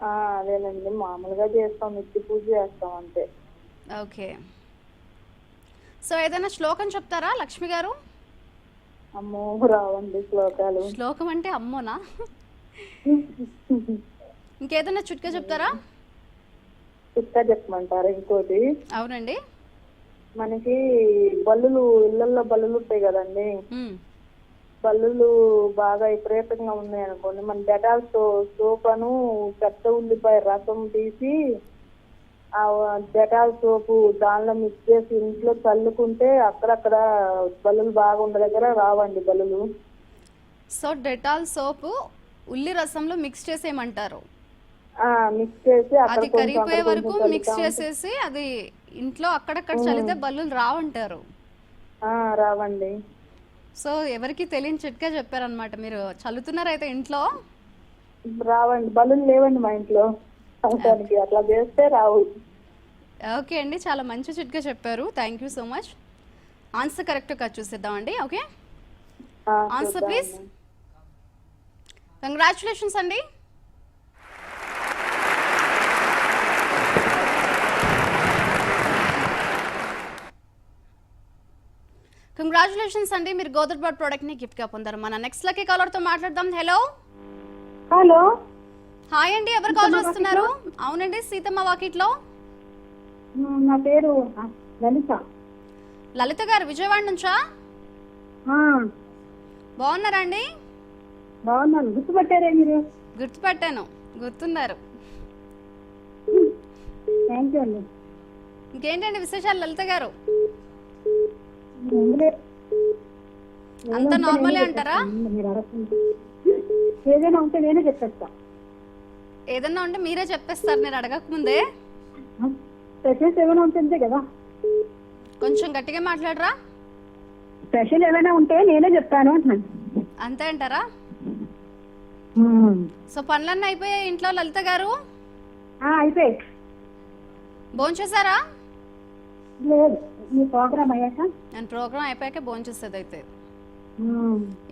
[SPEAKER 2] అదేనండి, మామూలుగా చేస్తాం, నిత్య పూజ చేస్తాం అంతే.
[SPEAKER 1] ఓకే, సో ఏదైనా శ్లోకం చెప్తారా లక్ష్మి గారు?
[SPEAKER 2] అమ్మో, రావండి శ్లోకాలు.
[SPEAKER 1] శ్లోకం అంటే అమ్మోనా? ఇంకేదైనా చిట్కా చెప్తారా?
[SPEAKER 2] చిట్కా చెప్పమంటారా? ఇంకోటి.
[SPEAKER 1] అవునండి.
[SPEAKER 2] మనకి బల్లులు, ఇళ్లలో బల్లులు ఉంటాయి కదండి. బల్లులు బాగా విపరీతంగా ఉన్నాయి అనుకోండి, మన డెటాల్ సోప్ అను పెద్ద ఉల్లిపాయ రసం తీసి ఆ డెటాల్ సోపు దానిలో మిక్స్ చేసి ఇంట్లో చల్లుకుంటే అక్కడక్కడ బల్లులు బాగా ఉండే దగ్గర రావండి బల్లులు.
[SPEAKER 1] సో డెటాల్ సోపు ఉల్లి రసంలో మిక్స్ చేసేయమంటారు.
[SPEAKER 2] మిక్స్ చేసి
[SPEAKER 1] అది కరిగిపోయే వరకు మిక్స్ చేసేసి అది ఇంట్లో అక్కడక్కడ చల్లితే బల్లులు రావంటారు.
[SPEAKER 2] రావండి.
[SPEAKER 1] సో ఎవరికి తెలియని చిట్కా చెప్పారనమాట. మీరు చల్లుతున్నారైతే ఇంట్లో?
[SPEAKER 2] రావండి, బల్లులు లేవండి మా ఇంట్లో, అట్లా చేస్తే రావు.
[SPEAKER 1] ఓకే అండి, చాలా మంచి చిట్కా చెప్పారు. Thank you so much. Answer కరెక్ట్గా చూసేద్దామండి. Okay, answer please. కంగ్రాచులేషన్స్ అండి. కంగ్రాచులేషన్స్ అండి, మీరు గోదర్బాడ్ ప్రోడక్ట్ ని గిఫ్ట్ గా పొందారు. మన నెక్స్ట్ లక్కీ కాలర్ తో మాట్లాడదాం. హలో
[SPEAKER 2] హలో,
[SPEAKER 1] హాయ్ అండి, ఎవరు కాల్ చేస్తున్నారు? అవునండి, సీతమ్మ వాకిట్లో.
[SPEAKER 2] నా పేరు లలిత.
[SPEAKER 1] లలిత గారు విజయవాడ నుంచా? బాగున్నారా అండి?
[SPEAKER 2] బాగున్నాను. గుర్తుపట్టారే మీరు?
[SPEAKER 1] గుర్తుపట్టాను, గుర్తున్నారు.
[SPEAKER 2] థ్యాంక్ యూ అండి.
[SPEAKER 1] ఇంకేంటండి విశేషాలు లలిత గారు?
[SPEAKER 2] ఎందులే.
[SPEAKER 1] అంత నార్మలే అంటారా?
[SPEAKER 2] మీరు అడగండి. ఏదైనా ఉంటే నేనే చెప్పేస్తా.
[SPEAKER 1] ఏదన్నా ఉంటే మీరే చెప్పేస్తారు నేను అడగక ముందే.
[SPEAKER 2] స్పెషల్స్ ఏమైనా ఉంటుంది కదా.
[SPEAKER 1] కొంచెం గట్టిగా మాట్లాడరా?
[SPEAKER 2] స్పెషల్ ఏమైనా ఉంటే నేనే చెప్తాను అంటున్నాను.
[SPEAKER 1] అంతే అంటారా? సో పనులన్నీ అయిపోయాయి ఇంట్లో లలిత గారు?
[SPEAKER 2] అయిపోయి.
[SPEAKER 1] భోంచేసారా?
[SPEAKER 2] లేదు, మీ ప్రోగ్రామ్ అయ్యాక.
[SPEAKER 1] నేను ప్రోగ్రామ్ అయిపోయాక భోంచేసేది అయితే.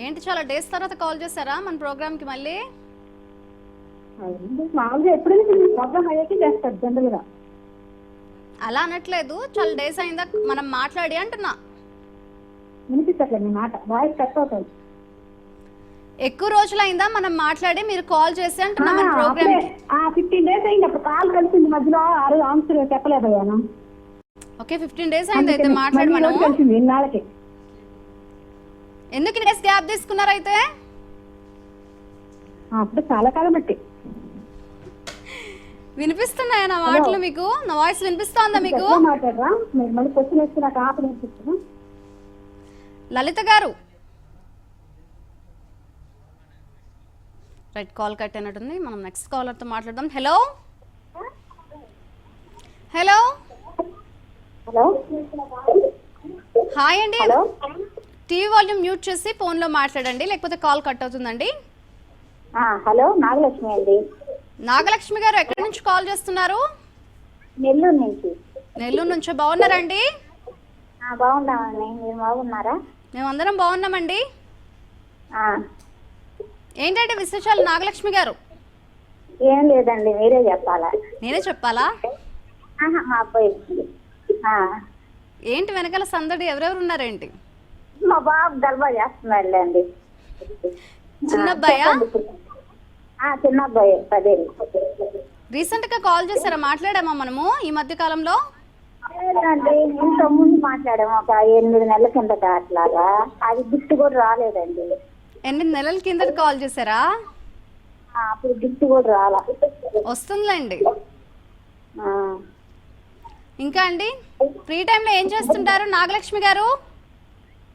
[SPEAKER 1] ఏంటి చాలా డేస్ తర్వాత కాల్ చేశారా మన ప్రోగ్రామ్ కి? మళ్ళీ
[SPEAKER 2] మామూలుగా ఎప్పుడైనా ప్రోగ్రామ్ అయ్యాక చేస్తారు జనరల్ గా.
[SPEAKER 1] అలా అనట్లేదు, చాలా డేస్ అయిందా మనం మాట్లాడి అంటున్నా.
[SPEAKER 2] వినిపించట్లేదు మీ మాట, వాయిస్ కట్ అవుతుంది.
[SPEAKER 1] ఎక్కువ రోజులు అయిందా మనం మాట్లాడి, మీరు కాల్ చేసి అంటున్నా మన ప్రోగ్రామ్ కి.
[SPEAKER 2] 15 days అయింది. అప్పుడు కాల్ కలిసింది మధ్యలో. ఆ రోజు ఆన్సర్ చెప్పలేకపోయాను.
[SPEAKER 1] ఓకే, 15 days అయింది అయితే మాట్లాడి మనం.
[SPEAKER 2] కలిసింది ఇన్నాళ్ళకి.
[SPEAKER 1] ఎందుకు డేస్ గ్యాప్ తీసుకున్నారు అయితే?
[SPEAKER 2] అప్పుడు చాలా కాలం బట్టి.
[SPEAKER 1] వినిపిస్తున్నాయా నా మాటలు మీకు? నా వాయిస్ వినిపిస్తోందా మీకు?
[SPEAKER 2] మాట్లాడరా మీరు? మళ్ళీ క్వశ్చన్ వేస్తే నాకు ఆప వినిపిస్తున్నా.
[SPEAKER 1] లలిత గారు రైట్, కాల్ కట్ అయినట్టుంది. మనం నెక్స్ట్ కాలర్ తో మాట్లాడదాం. హలో హలో
[SPEAKER 2] హలో,
[SPEAKER 1] హాయ్ అండి. టీవీ వాల్యూమ్ మ్యూట్ చేసి ఫోన్ లో మాట్లాడండి, లేకపోతే కాల్ కట్ అవుతుందండి.
[SPEAKER 2] హలో, నాగలక్ష్మి అండి.
[SPEAKER 1] నాగలక్ష్మి గారు ఎక్కడి నుంచి కాల్ చేస్తున్నారు?
[SPEAKER 2] నెల్లూరు నుంచి.
[SPEAKER 1] నెల్లూరు నుంచి. బాగున్నారండి?
[SPEAKER 2] బాగున్నామండి, మీరు బాగున్నారా?
[SPEAKER 1] మేమందరం బాగున్నామండి. ఏంటంటే విశేషాలు నాగలక్ష్మి గారు?
[SPEAKER 2] ఏం లేదండి, మీరే చెప్పాలా?
[SPEAKER 1] నేనే చెప్పాలా?
[SPEAKER 2] మా అబ్బాయి.
[SPEAKER 1] ఏంటి వెనకాల సందడి? ఎవరెవరు ఉన్నారేంటి?
[SPEAKER 2] మా బాబు గర్భ చేస్తున్నాడు అండి.
[SPEAKER 1] చిన్న అబ్బాయా?
[SPEAKER 2] చిన్న అబ్బాయి, 10 ఏళ్ళు.
[SPEAKER 1] రీసెంట్ గా కాల్ చేశారా? మాట్లాడామా మనము ఈ మధ్య కాలంలో?
[SPEAKER 2] లేదండి, ఇంత ముందు మాట్లాడాము ఒక 8 నెలల కిందట అట్లాగా. అది గిఫ్ట్ కూడా రాలేదండి.
[SPEAKER 1] 8 నెలల కిందట కాల్ చేశారా?
[SPEAKER 2] అప్పుడు గిఫ్ట్ కూడా రాలా.
[SPEAKER 1] వస్తుందిలేండి. ఇంకా అండి, ఫ్రీ టైంలో ఏం చేస్తుంటారు నాగలక్ష్మి గారు?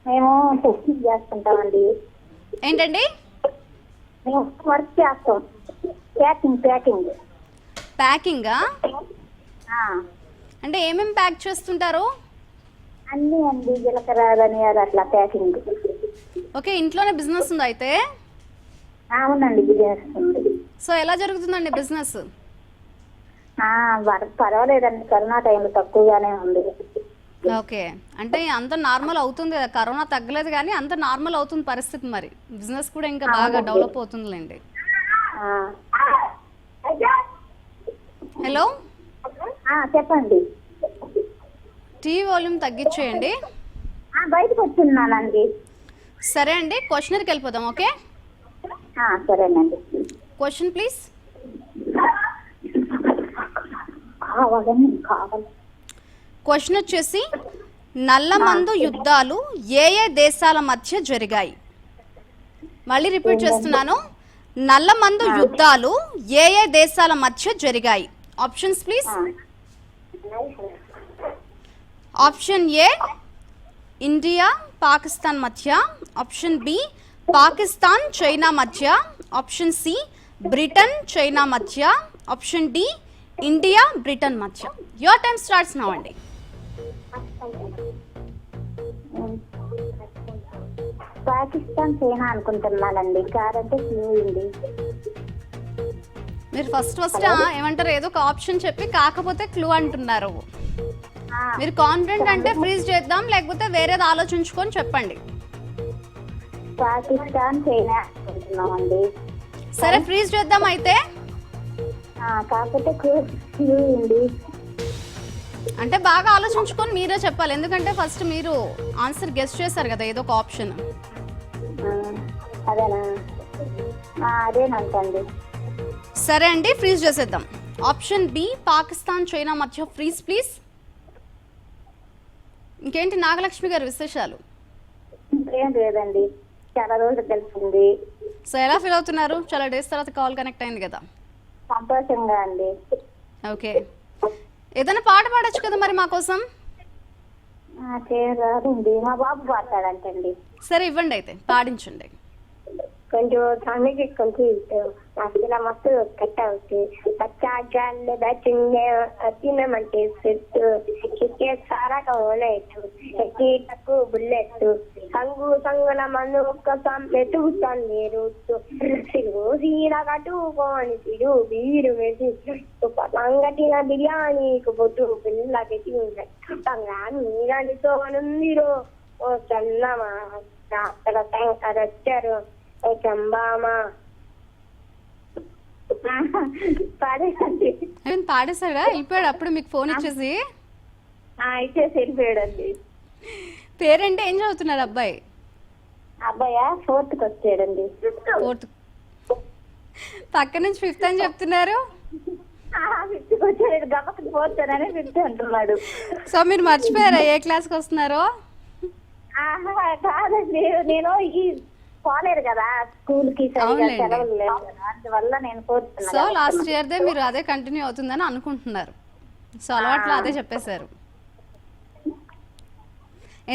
[SPEAKER 2] మేము టెస్టింగ్ చేస్తుంటామండి.
[SPEAKER 1] ఏంటండి?
[SPEAKER 2] మేము వర్క్ చేస్తాం. ప్యాకింగ్.
[SPEAKER 1] ప్యాకింగా? అంటే ఏమేమి ప్యాక్ చేస్తుంటారు?
[SPEAKER 2] అన్నీ అండి, జీలకర్ర, ధనియాలు అట్లా ప్యాకింగ్.
[SPEAKER 1] ఓకే, ఇంట్లోనే బిజినెస్ ఉందా అయితే?
[SPEAKER 2] అవునండి, బిజినెస్ ఉంది.
[SPEAKER 1] సో ఎలా జరుగుతుందండి బిజినెస్?
[SPEAKER 2] పర్వాలేదండి, కరోనా టైంలో తక్కువగానే ఉంది.
[SPEAKER 1] ఓకే, అంటే అంత నార్మల్ అవుతుంది కదా, కరోనా తగ్గలేదు కానీ అంత నార్మల్ అవుతుంది పరిస్థితి. మరి బిజినెస్ కూడా ఇంకా బాగా డెవలప్ అవుతుందిలేండి. హలో,
[SPEAKER 2] చెప్పండి.
[SPEAKER 1] టీవీ వాల్యూమ్ తగ్గించేయండి.
[SPEAKER 2] బయటకు వచ్చున్నానండి.
[SPEAKER 1] సరే అండి, క్వశ్చనర్కి వెళ్ళిపోదాం. ఓకే,
[SPEAKER 2] సరేనండి.
[SPEAKER 1] Question please. క్వశ్చన్ వచ్చేసి, నల్లమందు యుద్ధాలు ఏ ఏ దేశాల మధ్య జరిగాయి? మళ్ళీ రిపీట్ చేస్తున్నాను, నల్లమందు యుద్ధాలు ఏ ఏ దేశాల మధ్య జరిగాయి? Options please. Option A India Pakistan మధ్య, ఆప్షన్ బి పాకిస్తాన్ చైనా మధ్య, ఆప్షన్ సి బ్రిటన్ చైనా మధ్య, ఆప్షన్ డి ఇండియా బ్రిటన్ మధ్య. యువర్ టైం స్టార్ట్స్ నౌ అండి.
[SPEAKER 2] పాకిస్తాన్ చైనా అనుకుంటున్నానండి. కాదంటే క్లూ.
[SPEAKER 1] మీరు ఫస్ట్ ఏమంటారు, ఏదో ఒక ఆప్షన్ చెప్పి కాకపోతే క్లూ అంటున్నారు. మీరు కాన్ఫిడెంట్ అంటే ఫ్రీజ్ చేద్దాం, లేకపోతే వేరేది ఆలోచించుకొని చెప్పండి.
[SPEAKER 2] పాకిస్తాన్ చైనా అనుకుంటున్నామండి.
[SPEAKER 1] సరే, ఫ్రీజ్ చేద్దాం అయితే.
[SPEAKER 2] కాకపోతే క్లూ ఉంది.
[SPEAKER 1] అంటే బాగా ఆలోచించుకొని మీరే చెప్పాలి, ఎందుకంటే ఫస్ట్ మీరు ఆన్సర్ గెస్ట్ చేశారు కదా ఏదో ఒక ఆప్షన్.
[SPEAKER 4] అదేనా? అదేనంటండి.
[SPEAKER 1] సరే అండి, ఫ్రీజ్ చేసేద్దాం. ఆప్షన్ బి పాకిస్తాన్ చైనా మధ్య ఫ్రీజ్ ప్లీజ్. ఇంకేంటి నాగలక్ష్మి గారు విశేషాలు?
[SPEAKER 4] ఏం లేదండి, చాలా రోజులు తెలిసింది.
[SPEAKER 1] సో ఎలా ఫీల్ అవుతున్నారు? చాలా డేస్ తర్వాత కాల్ కనెక్ట్ అయింది కదా.
[SPEAKER 4] సంతోషంగా అండి.
[SPEAKER 1] ఓకే, ఏదైనా పాట పాడొచ్చు కదా మరి మా కోసం.
[SPEAKER 4] రాదండి, మా బాబు పాడతాడంటండి.
[SPEAKER 1] సరే ఇవ్వండి, అయితే పాడించండి.
[SPEAKER 4] కొంచెం తనకి కొంచెం అసలు మస్తు కట్ట అవుతుంది. బచ్చాగాళ్ళు బచ్చింగే తినమంటే సెట్ క్రికెట్ సారా కవలెట్టు ఎక్కిటకు బుల్లెట్ సంగు సంగుల మందు ఒక్క మెతుకుతాను మీరు సిరుగు సీర కట్టుకోని సిరు బీరు వేసి సంగటిన బిర్యానీకి బొట్టు పిల్లకి మీరనితో అనుందిరో ఓ చల్లమా అక్కడ ట్యాంకర్ వచ్చారు
[SPEAKER 1] పాడేశాడా? వెళ్ళిపోయాడు అప్పుడు మీకు ఫోన్ ఇచ్చేసి?
[SPEAKER 4] ఇచ్చేసి వెళ్ళిపోయాడండి.
[SPEAKER 1] పేరంటే ఏం చదువుతున్నాడు అబ్బాయి?
[SPEAKER 4] అబ్బాయా 4th వచ్చాడండి.
[SPEAKER 1] 4th పక్క నుంచి 5th అని చెప్తున్నారు.
[SPEAKER 4] 5th వచ్చాడు, గమ్మకి 4th అని 5th అంటున్నాడు.
[SPEAKER 1] సో మీరు మర్చిపోయారా ఏ క్లాస్కి వస్తున్నారో?
[SPEAKER 4] కాదండి, నేను ఈ పోలేదు కదా స్కూల్ కి, సెలవులు లేవు కదా, అందువల్ల నేను కోరుతున్నాను.
[SPEAKER 1] సో లాస్ట్ ఇయర్ దే మీరు అదే కంటిన్యూ అవుతుందని అనుకుంటున్నారు. సో అలవాట్లో అదే చెప్పేశారు.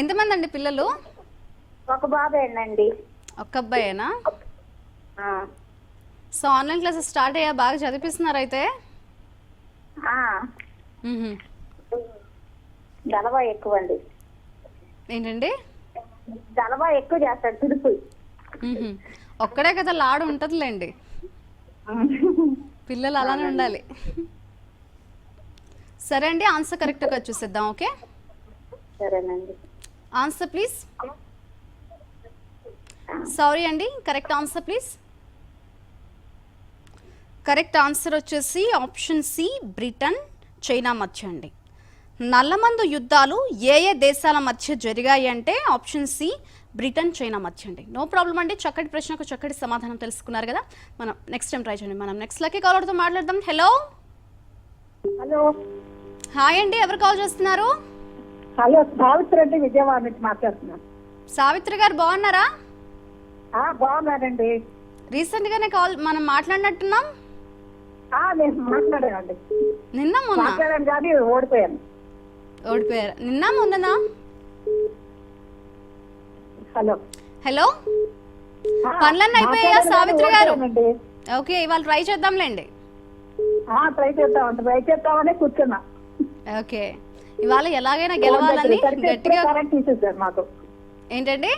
[SPEAKER 1] ఎంతమంది అండి పిల్లలు?
[SPEAKER 4] ఒక బాబేనండి.
[SPEAKER 1] ఒక్క అబ్బాయేనా? సో ఆన్లైన్ క్లాసెస్ స్టార్ట్ అయ్యా, బాగా చదివిస్తున్నారు అయితే?
[SPEAKER 4] జలబా ఎక్కువ అండి.
[SPEAKER 1] ఏంటండి?
[SPEAKER 4] జలబా ఎక్కువ చేస్తాడు, తుడుపు.
[SPEAKER 1] ఒక్కడే కదా లాడు ఉంటుందిలేండి, పిల్లలు అలానే ఉండాలి. సరే అండి, ఆన్సర్ కరెక్ట్గా చూసేద్దాం. ఓకే,
[SPEAKER 4] సరేనండి.
[SPEAKER 1] Answer please. సారీ అండి, correct answer please. Correct answer వచ్చేసి ఆప్షన్ సి బ్రిటన్ చైనా మధ్య అండి. నల్లమందు యుద్ధాలు ఏ ఏ దేశాల మధ్య జరిగాయి అంటే ఆప్షన్ సి బ్రిటన్ చైనా మధ్య అండి. నో ప్రాబ్లం అండి, చక్కటి ప్రశ్నకు చక్కటి సమాధానం తెలుసుకున్నారు కదా. మనం నెక్స్ట్ టైం ట్రై చేయండి. మనం నెక్స్ట్ లక్కీ కాలర్తో మాట్లాడదాం. హలో.
[SPEAKER 3] హలో,
[SPEAKER 1] హాయ్ అండి, ఎవరు కాల్ చేస్తున్నారు?
[SPEAKER 3] హలో, సావిత్రి అండి, విజయవాడ నుంచి మాట్లాడుతున్నాను.
[SPEAKER 1] సావిత్రి గారు బాగున్నారా?
[SPEAKER 3] బాగున్నారండి.
[SPEAKER 1] రీసెంట్ గానే కాల్ మనం మాట్లాడినట్టున్నాం.
[SPEAKER 3] నేను మాట్లాడానండి,
[SPEAKER 1] నిన్న మొన్న
[SPEAKER 3] మాట్లాడాను కానీ ఓడిపోయాను.
[SPEAKER 1] ఓడిపోయారు నిన్న మొన్ననా?
[SPEAKER 3] హలో
[SPEAKER 1] హలో, పనులన్నీ అయిపోయాయా సావిత్రి గారు? ఓకే, ఇవాళ ట్రై చేద్దాంలేండి.
[SPEAKER 3] ట్రై చేద్దామని కూర్చున్నా.
[SPEAKER 1] ఓకే, ఇవాళ ఎలాగైనా గెలవాలని గట్టిగా.
[SPEAKER 3] కరెంట్ తీసేసారు మాకు.
[SPEAKER 1] ఏంటండి?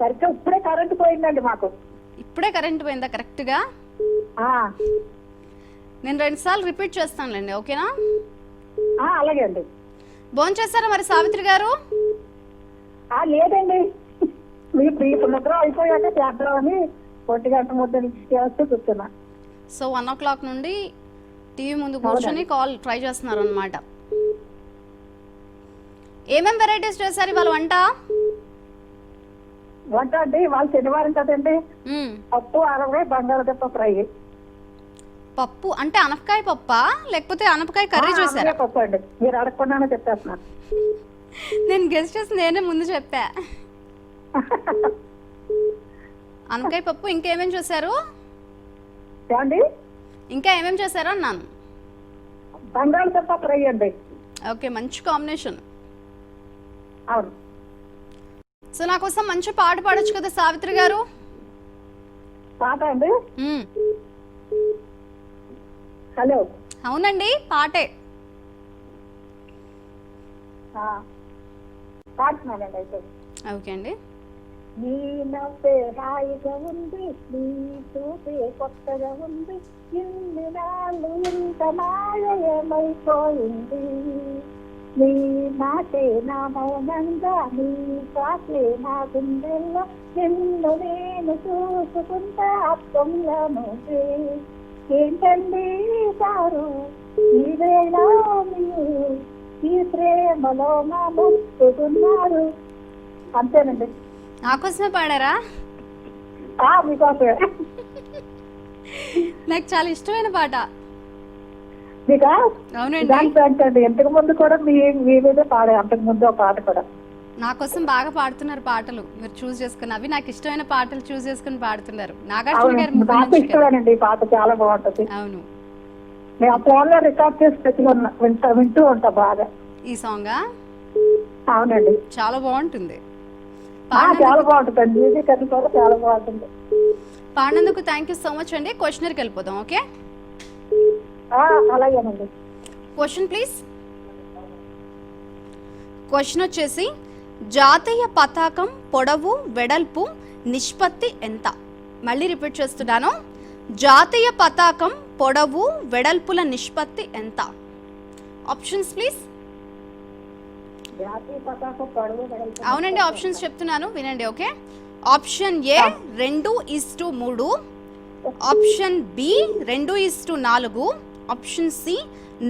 [SPEAKER 3] సరిగ్గా ఇప్పుడే కరెంట్ పోయిందండి మాకు.
[SPEAKER 1] ఇప్పుడే కరెంట్ పోయిందా? కరెక్ట్ గా నేను 2 సార్లు రిపీట్ చేస్తానులేండి, ఓకేనా?
[SPEAKER 3] అలాగే అండి.
[SPEAKER 1] భోంచేస్తారా మరి సావిత్రి గారు?
[SPEAKER 3] లేదండి, మీకు నిద్ర అయిపోయాక చేద్దామని 1 గంట ముద్ద చేస్తూ కూర్చున్నా.
[SPEAKER 1] సో 1 o'clock నుండి టీవీ ముందు కూర్చొని కాల్ ట్రై చేస్తున్నారు అనమాట. ఏమేం వెరైటీస్ చేశారు ఇవాళ వంట?
[SPEAKER 3] వంట అండి, వాళ్ళు శనివారం కదండి, పప్పు, అరవై, బంగాళదుంప ఫ్రై.
[SPEAKER 1] పప్పు అంటే అనపకాయ పప్పా లేకపోతే అనపకాయ కర్రీ చేశారా?
[SPEAKER 3] పప్పు అండి, మీరు అడగకుండానే చెప్పేస్తున్నారు.
[SPEAKER 1] నేను గెస్ట్ చేసి నేనే ముందు చెప్పా. అనపకాయ పప్పు. ఇంకేమేం చేశారు? ఇంకా ఏమేం చేశారు అన్నాను.
[SPEAKER 3] బంగాళదుంప ఫ్రై అండి.
[SPEAKER 1] ఓకే, మంచి కాంబినేషన్.
[SPEAKER 3] అవును.
[SPEAKER 1] సో నా కోసం మంచి పాట పాడొచ్చు కదా సావిత్రి గారు?
[SPEAKER 3] పాట అండి? హలో.
[SPEAKER 1] అవునండి, పాటే.
[SPEAKER 3] పాడుతున్నానండి అయితే.
[SPEAKER 1] ఓకే అండి.
[SPEAKER 3] నీ నవ్వే హాయిగా ఉంది, నీ చూపే కొత్తగా ఉంది, ఇన్ని నాళ్ళు ఇంత మాయ ఏమైపోయింది, నీ మాటే నా మౌనంగా, నీ శ్వాసే నా గుండెల్లో, నిన్ను నేను చూసుకుంటా అర్థంలో నువ్వే. ఏంటండి సారు ఈ వేళ
[SPEAKER 2] ఈ ప్రేమలో నా మొక్కుతున్నారు. అంతేనండి.
[SPEAKER 1] నాకోసమే పాడారా?
[SPEAKER 2] మీకోసమే.
[SPEAKER 1] నాకు చాలా ఇష్టమైన పాట.
[SPEAKER 2] మీకా?
[SPEAKER 1] అవునండి.
[SPEAKER 2] దాంట్లో ఇంతకు ముందు కూడా మీ మీదే పాడే, అంతకు ముందు ఒక పాట కూడా.
[SPEAKER 1] నా కోసం బాగా పాడుతున్నారు పాటలు, మీరు చూస్ చేసుకుని. అవి నాకు ఇష్టమైన పాటలు చూస్ చేసుకుని పాడుతున్నారు. నాగార్జున గారు movie
[SPEAKER 2] నాకు
[SPEAKER 1] నుంచి కదా.
[SPEAKER 2] ఇష్టమేనండి ఈ పాట, చాలా బాగుంటది.
[SPEAKER 1] అవును.
[SPEAKER 2] నేను ఆ ఫోన్ లో రికార్డ్ చేసి పెట్టుకున్నా, వింటూ ఉంటా బాగా.
[SPEAKER 1] ఈ సాంగా
[SPEAKER 2] అవునండి.
[SPEAKER 1] చాలా బాగుంటుంది.
[SPEAKER 2] చాలా బాగుంటుంది. మ్యూజిక్ అది కూడా చాలా బాగుంటుంది.
[SPEAKER 1] పాడినందుకు థ్యాంక్ యూ సో మచ్ అండి. క్వశ్చనర్కి వెళ్ళిపోదాం. ఓకే,
[SPEAKER 2] అలాగేనండి.
[SPEAKER 1] Question please. క్వశ్చన్ వచ్చేసి, జాతీయ పతాకం పొడవు వెడల్పు నిష్పత్తి ఎంత? మళ్ళీ రిపీట్ చేస్తున్నాను. జాతీయ పతాకం పొడవు వెడల్పుల నిష్పత్తి ఎంత? Options please. అవునండి, ఆప్షన్స్ చెప్తున్నాను వినండి. Okay, option A 2:3, option B 2:4, option C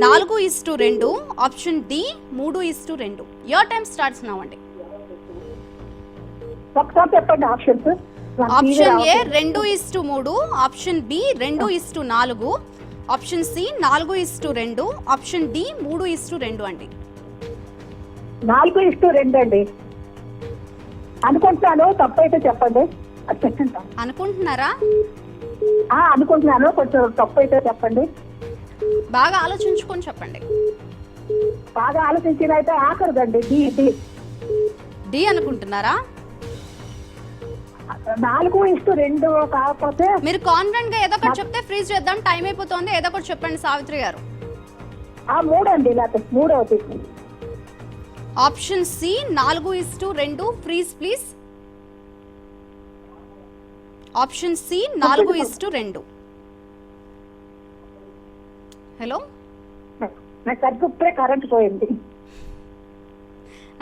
[SPEAKER 1] 4:2, option D 3:2. Your time starts now అండి.
[SPEAKER 2] ఒకసారి చెప్పండి options.
[SPEAKER 1] Option A 2:3, option B 2:4, option C 4:2, option D 3:2 అండి.
[SPEAKER 2] 4:2 అండి అనుకుంటున్నాను. తప్పైతే చెప్పండి. అది చెప్పిందా?
[SPEAKER 1] అనుకుంటున్నారా?
[SPEAKER 2] అనుకుంటున్నాను. కొంచెం తప్పైతే చెప్పండి.
[SPEAKER 1] బాగా ఆలోచించుకొని చెప్పండి.
[SPEAKER 2] బాగా ఆలోచించిన అయితే ఆఖరిదండి, డి.
[SPEAKER 1] డి అనుకుంటున్నారా?
[SPEAKER 2] 4:2 కాకపోతే
[SPEAKER 1] మీరు కాన్ఫిడెంట్ గా ఏదో ఒకటి చెప్తే ఫ్రీజ్ చేద్దాం. టైం అయిపోతుంది. ఏదో ఒకటి చెప్పండి సావిత్రి గారు.
[SPEAKER 2] 3 అండి, లేకపోతే 3 అవుతుంది.
[SPEAKER 1] Option C 4:2. Freeze please. Option C 4:2. Hello,
[SPEAKER 2] నాకు సరిగ్గా కరెంట్ పోయింది.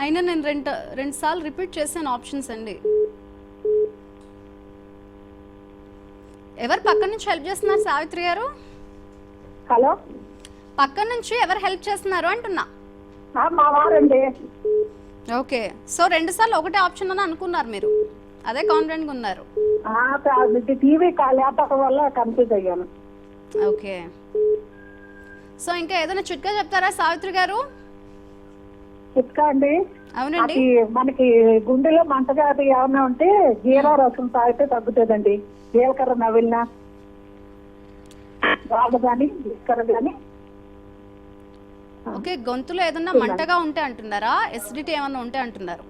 [SPEAKER 1] అయినా నేను రెండు సార్లు రిపీట్ చేశాను ఆప్షన్స్ అండి. ఎవరు పక్కన నుంచి హెల్ప్ చేస్తున్నారు సావిత్రి గారు?
[SPEAKER 2] హలో,
[SPEAKER 1] పక్కన నుంచి ఎవరు హెల్ప్ చేస్తున్నారు అంటున్నా.
[SPEAKER 2] మా వారండి.
[SPEAKER 1] ఓకే, సో 2 సార్లు ఒకటే ఆప్షన్ అని అనుకున్నారు మీరు. అదే కాన్ఫిడెంట్ గా ఉన్నారు.
[SPEAKER 2] టీవీ ల్యాప్టాప్ వల్ల కన్ఫ్యూజ్ అయ్యాను.
[SPEAKER 1] ఓకే, సో ఇంకా ఏదైనా చిట్కా చెప్తారా సావిత్రి గారు?
[SPEAKER 2] చిట్కా అండి,
[SPEAKER 1] అవునండి.
[SPEAKER 2] మనకి గుండెలో మంటగా అది ఏమన్నా ఉంటే జీరా రసం తాగితే తగ్గుతుందండి. జీలకర్ర నవిలిన బాగా కానీ జీలకర్ర కానీ.
[SPEAKER 1] ఓకే, గొంతులో ఏదన్నా మంటగా ఉంటే అంటున్నారా? ఎసిడిటీ ఏమన్నా ఉంటే అంటున్నారు.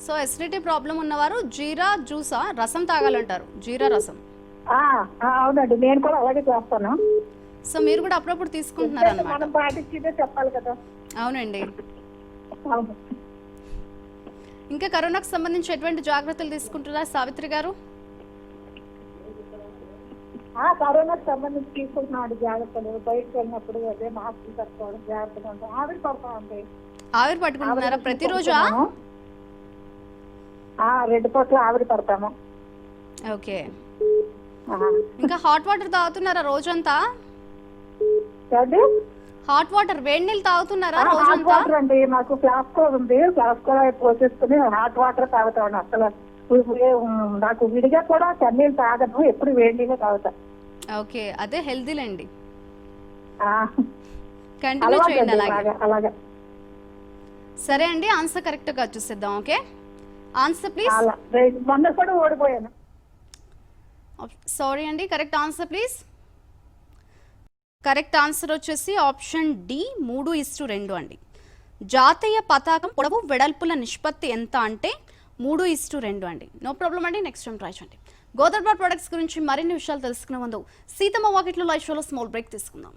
[SPEAKER 1] సో ఎసిడిటీ ప్రాబ్లం ఉన్నవారు జీరా జ్యూసా రసం తాగాలంటారు. జీరా రసం.
[SPEAKER 2] అవునండి, నేను కూడా అలాగే చేస్తాను.
[SPEAKER 1] సో మీరు కూడా అప్పుడప్పుడు తీసుకుంటున్నారు అన్నమాట.
[SPEAKER 2] మనం పాటించిదే చెప్పాలి కదా.
[SPEAKER 1] అవునండి. ఇంకా కరోనాకు సంబంధించి ఎటువంటి జాగ్రత్తలు తీసుకుంటున్నారు సావిత్రి గారు?
[SPEAKER 2] కరోనాకు సంబంధించి తీసుకుంటున్నాడు జాగ్రత్తలు. బయటకు వెళ్ళినప్పుడు అదే మాస్క్ కట్టుకోవడం, జాగ్రత్తగా ఉంటాం. ఆవిరి పడతామండి.
[SPEAKER 1] ఆవిరి పట్టుకుంటున్నారా ప్రతిరోజా?
[SPEAKER 2] 2 పూట్ల ఆవిరి పడతాము.
[SPEAKER 1] ఓకే, ఇంకా హాట్ వాటర్ తాగుతున్నారా రోజంతా? హాట్ వాటర్, వేడి నీళ్ళు తాగుతున్నారా రోజంతా?
[SPEAKER 2] వాటర్ అండి, మాకు ఫ్లాస్కో ఉంది. ఫ్లాస్కో పోసేసుకుని హాట్ వాటర్ తాగుతాను. అసలు నాకు విడిగా కూడా చన్నీళ్ళు తాగను, ఎప్పుడు వేడి నీళ్ళు తాగుతా.
[SPEAKER 1] ఓకే, అదే హెల్తీలేండి. కంటిన్యూ చేయండి అలాగే. సరే అండి, ఆన్సర్ కరెక్ట్ గా చూసేద్దాం. Okay, answer please.
[SPEAKER 2] మొన్న కూడా ఓడిపోయాను.
[SPEAKER 1] సారీ అండి, correct answer please. Correct answer వచ్చేసి ఆప్షన్ డి 3:2 అండి. జాతీయ పతాకం పొడవు వెడల్పుల నిష్పత్తి ఎంత అంటే 3:2 అండి. నో ప్రాబ్లం అండి, నెక్స్ట్ టైం ట్రై చేయండి. గోదర్బార్ ప్రొడక్ట్స్ గురించి మరిన్ని విషయాలు తెలుసుకునే ముందు సీతమ్మ వాకిట్లో లైవ్ షోలో స్మాల్ బ్రేక్ తీసుకుందాం.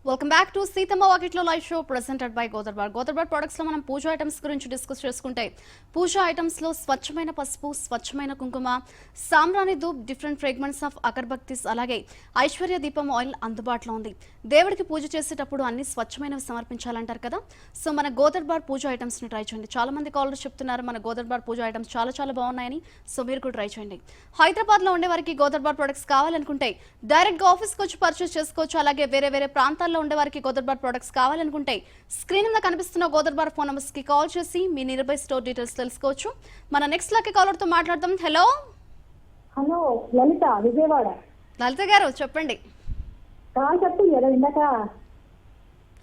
[SPEAKER 1] Welcome back to Seethamma Vakitlo live show presented by గోదర్బార్. గోదర్బార్ ప్రొడక్ట్స్ లో మనం పూజ ఐటమ్స్ గురించి డిస్కస్ చేసుకుంటే పూజ ఐటమ్స్ లో స్వచ్ఛమైన పసుపు, స్వచ్ఛమైన కుంకుమ, సాంబ్రాణి dhoop, different fragrance of agarbattis, అలాగే ఐశ్వర్య దీపం ఆయిల్ అందుబాటులో ఉంది. దేవుడికి పూజ చేసేటప్పుడు అన్ని స్వచ్ఛమైనవి సమర్పించాలంటారు కదా, సో మన గోదర్బార్ పూజ ఐటమ్స్ ని ట్రై చేయండి. చాలా మంది కాలర్స్ చెప్తున్నారు మన గోదర్బార్ పూజ ఐటమ్స్ చాలా చాలా బాగున్నాయని, సో మీరు కూడా ట్రై చేయండి. హైదరాబాద్ లో ఉండే వారికి గోదర్బార్ ప్రొడక్ట్స్ కావాలనుకుంటే డైరెక్ట్ గా ఆఫీస్ కి వచ్చి పర్చేస్ చేసుకోవచ్చు. అలాగే వేరే వేరే ప్రాంతాల్లో ఉండే వారికి గోదర్బార్ ప్రొడక్ట్స్ కావాలనుకుంటే స్క్రీన్ మీద కనిపిస్తున్న గోదర్బార్ ఫోన్ నంబర్స్ కి కాల్ చేసి మీ నియర్ బై స్టోర్ డీటెయిల్స్ తెలుసుకోవచ్చు. మన నెక్స్ట్ లక్కీ కాలర్ తో మాట్లాడదాం. హలో
[SPEAKER 2] హలో లలిత, విజయవాడ.
[SPEAKER 1] లలిత గారు చెప్పండి.
[SPEAKER 2] కాల్ చెప్తుంది కదా ఇందాక,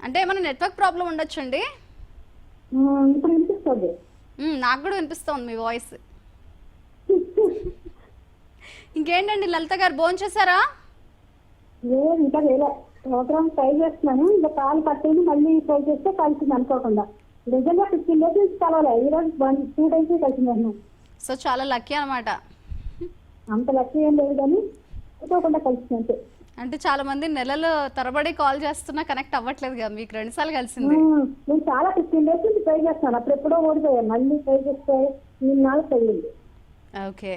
[SPEAKER 1] అంటే ఏమైనా నెట్వర్క్ ప్రాబ్లం ఉండొచ్చండి.
[SPEAKER 2] ఇప్పుడు వినిపిస్తుంది.
[SPEAKER 1] నాకు కూడా వినిపిస్తుంది మీ వాయిస్. ఇంకేంటండి లలిత గారు, భోజనం చేశారా?
[SPEAKER 2] లేదు, ఇంకా వేరే ప్రోగ్రామ్ ట్రై చేస్తున్నాను. ఇంకా కాల్ కట్టేది మళ్ళీ ట్రై చేస్తే కలిసింది అనుకోకుండా. నిజంగా 15 days నుంచి కలవలే, ఈరోజు 2 days కలిసింది.
[SPEAKER 1] సో చాలా లక్కీ అనమాట.
[SPEAKER 2] అంత లక్కీ ఏం లేదు కానీ అనుకోకుండా కలిసింది అంతే.
[SPEAKER 1] అంటే చాలా మంది నెలలు తరబడి కాల్ చేస్తున్నా కనెక్ట్ అవ్వట్లేదు కదా, మీకు 2 సార్లు కలిసింది.
[SPEAKER 2] నేను చాలా 15 days నుంచి ట్రై చేస్తున్నాను. అప్పుడెప్పుడో ఓడిపోయాను, మళ్ళీ ట్రై చేస్తే 4 తగ్గింది.
[SPEAKER 1] ఓకే,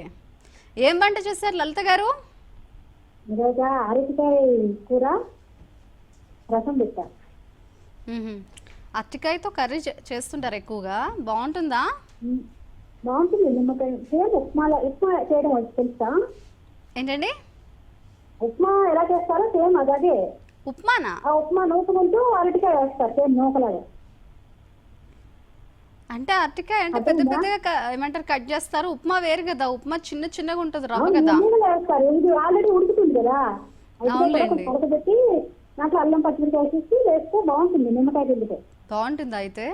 [SPEAKER 1] ఏం వంట చేశారు లలిత గారు?
[SPEAKER 2] ఈరోజు అరటికాయ కూర, రసం పెట్టా.
[SPEAKER 1] అరటికాయతో కర్రీ చేస్తుంటారు ఎక్కువగా, బాగుంటుందా?
[SPEAKER 2] బాగుంటుంది. నిమ్మకాయ సేమ్ ఉప్మా చేయడం వచ్చి తెలుసా?
[SPEAKER 1] ఏంటండి?
[SPEAKER 2] ఉప్మా ఎలా చేస్తారో సేమ్ అదే.
[SPEAKER 1] ఉప్మానా?
[SPEAKER 2] ఆ ఉప్మా నూకుకుంటూ అరటికాయ వేస్తారు సేమ్ నూకలాగా.
[SPEAKER 1] అంటే అరటికాయ అంటే పెద్ద పెద్దగా ఏమంటారు కట్ చేస్తారు, ఉప్మా వేరు కదా, ఉప్మా చిన్న చిన్నగా ఉంటుంది రవ్వ కదా.
[SPEAKER 2] వేస్తారు, ఇది ఆల్రెడీ ఉడుకుతుంది కదా, ఉడకబెట్టి దాంట్లో అల్లం పచ్చిమిరకాయ వేసేసి వేస్తే బాగుంటుంది. నిమ్మకాయ తింటే
[SPEAKER 1] బాగుంటుందా? అయితే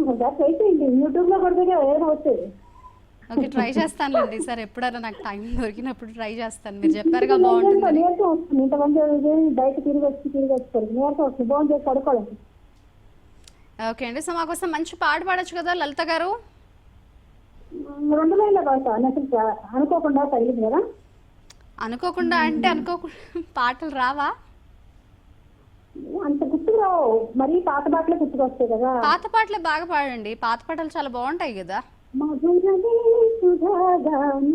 [SPEAKER 2] ఒకసారి ట్రై చేయండి, యూట్యూబ్ లో కొడితే ఏదో వచ్చేది.
[SPEAKER 1] ఓకే, ట్రై చేస్తానులేండి సార్, ఎప్పుడైనా నాకు టైం దొరికినప్పుడు ట్రై చేస్తాను. మీరు చెప్పారుగా బాగుంటుంది.
[SPEAKER 2] నీరసం వస్తుంది, ఇంతమంది బయట తిరిగి వచ్చి నీరసం వస్తుంది. బాగుంది చేసి పడుకోవాలి.
[SPEAKER 1] ఓకే అండి, సో మాకోసం మంచి పాట పాడొచ్చు కదా లలిత గారు?
[SPEAKER 2] 2 లైన్ల పాట అసలు అనుకోకుండా తగిలింది కదా.
[SPEAKER 1] అనుకోకుండా అంటే అనుకోకుండా పాటలు రావా?
[SPEAKER 2] అంత గుర్తుకు రావు, మరీ పాత పాటలే గుర్తుకొస్తాయి కదా.
[SPEAKER 1] పాత పాటలే బాగా పాడండి, పాత పాటలు చాలా బాగుంటాయి కదా.
[SPEAKER 2] మధురమే సుధాగానం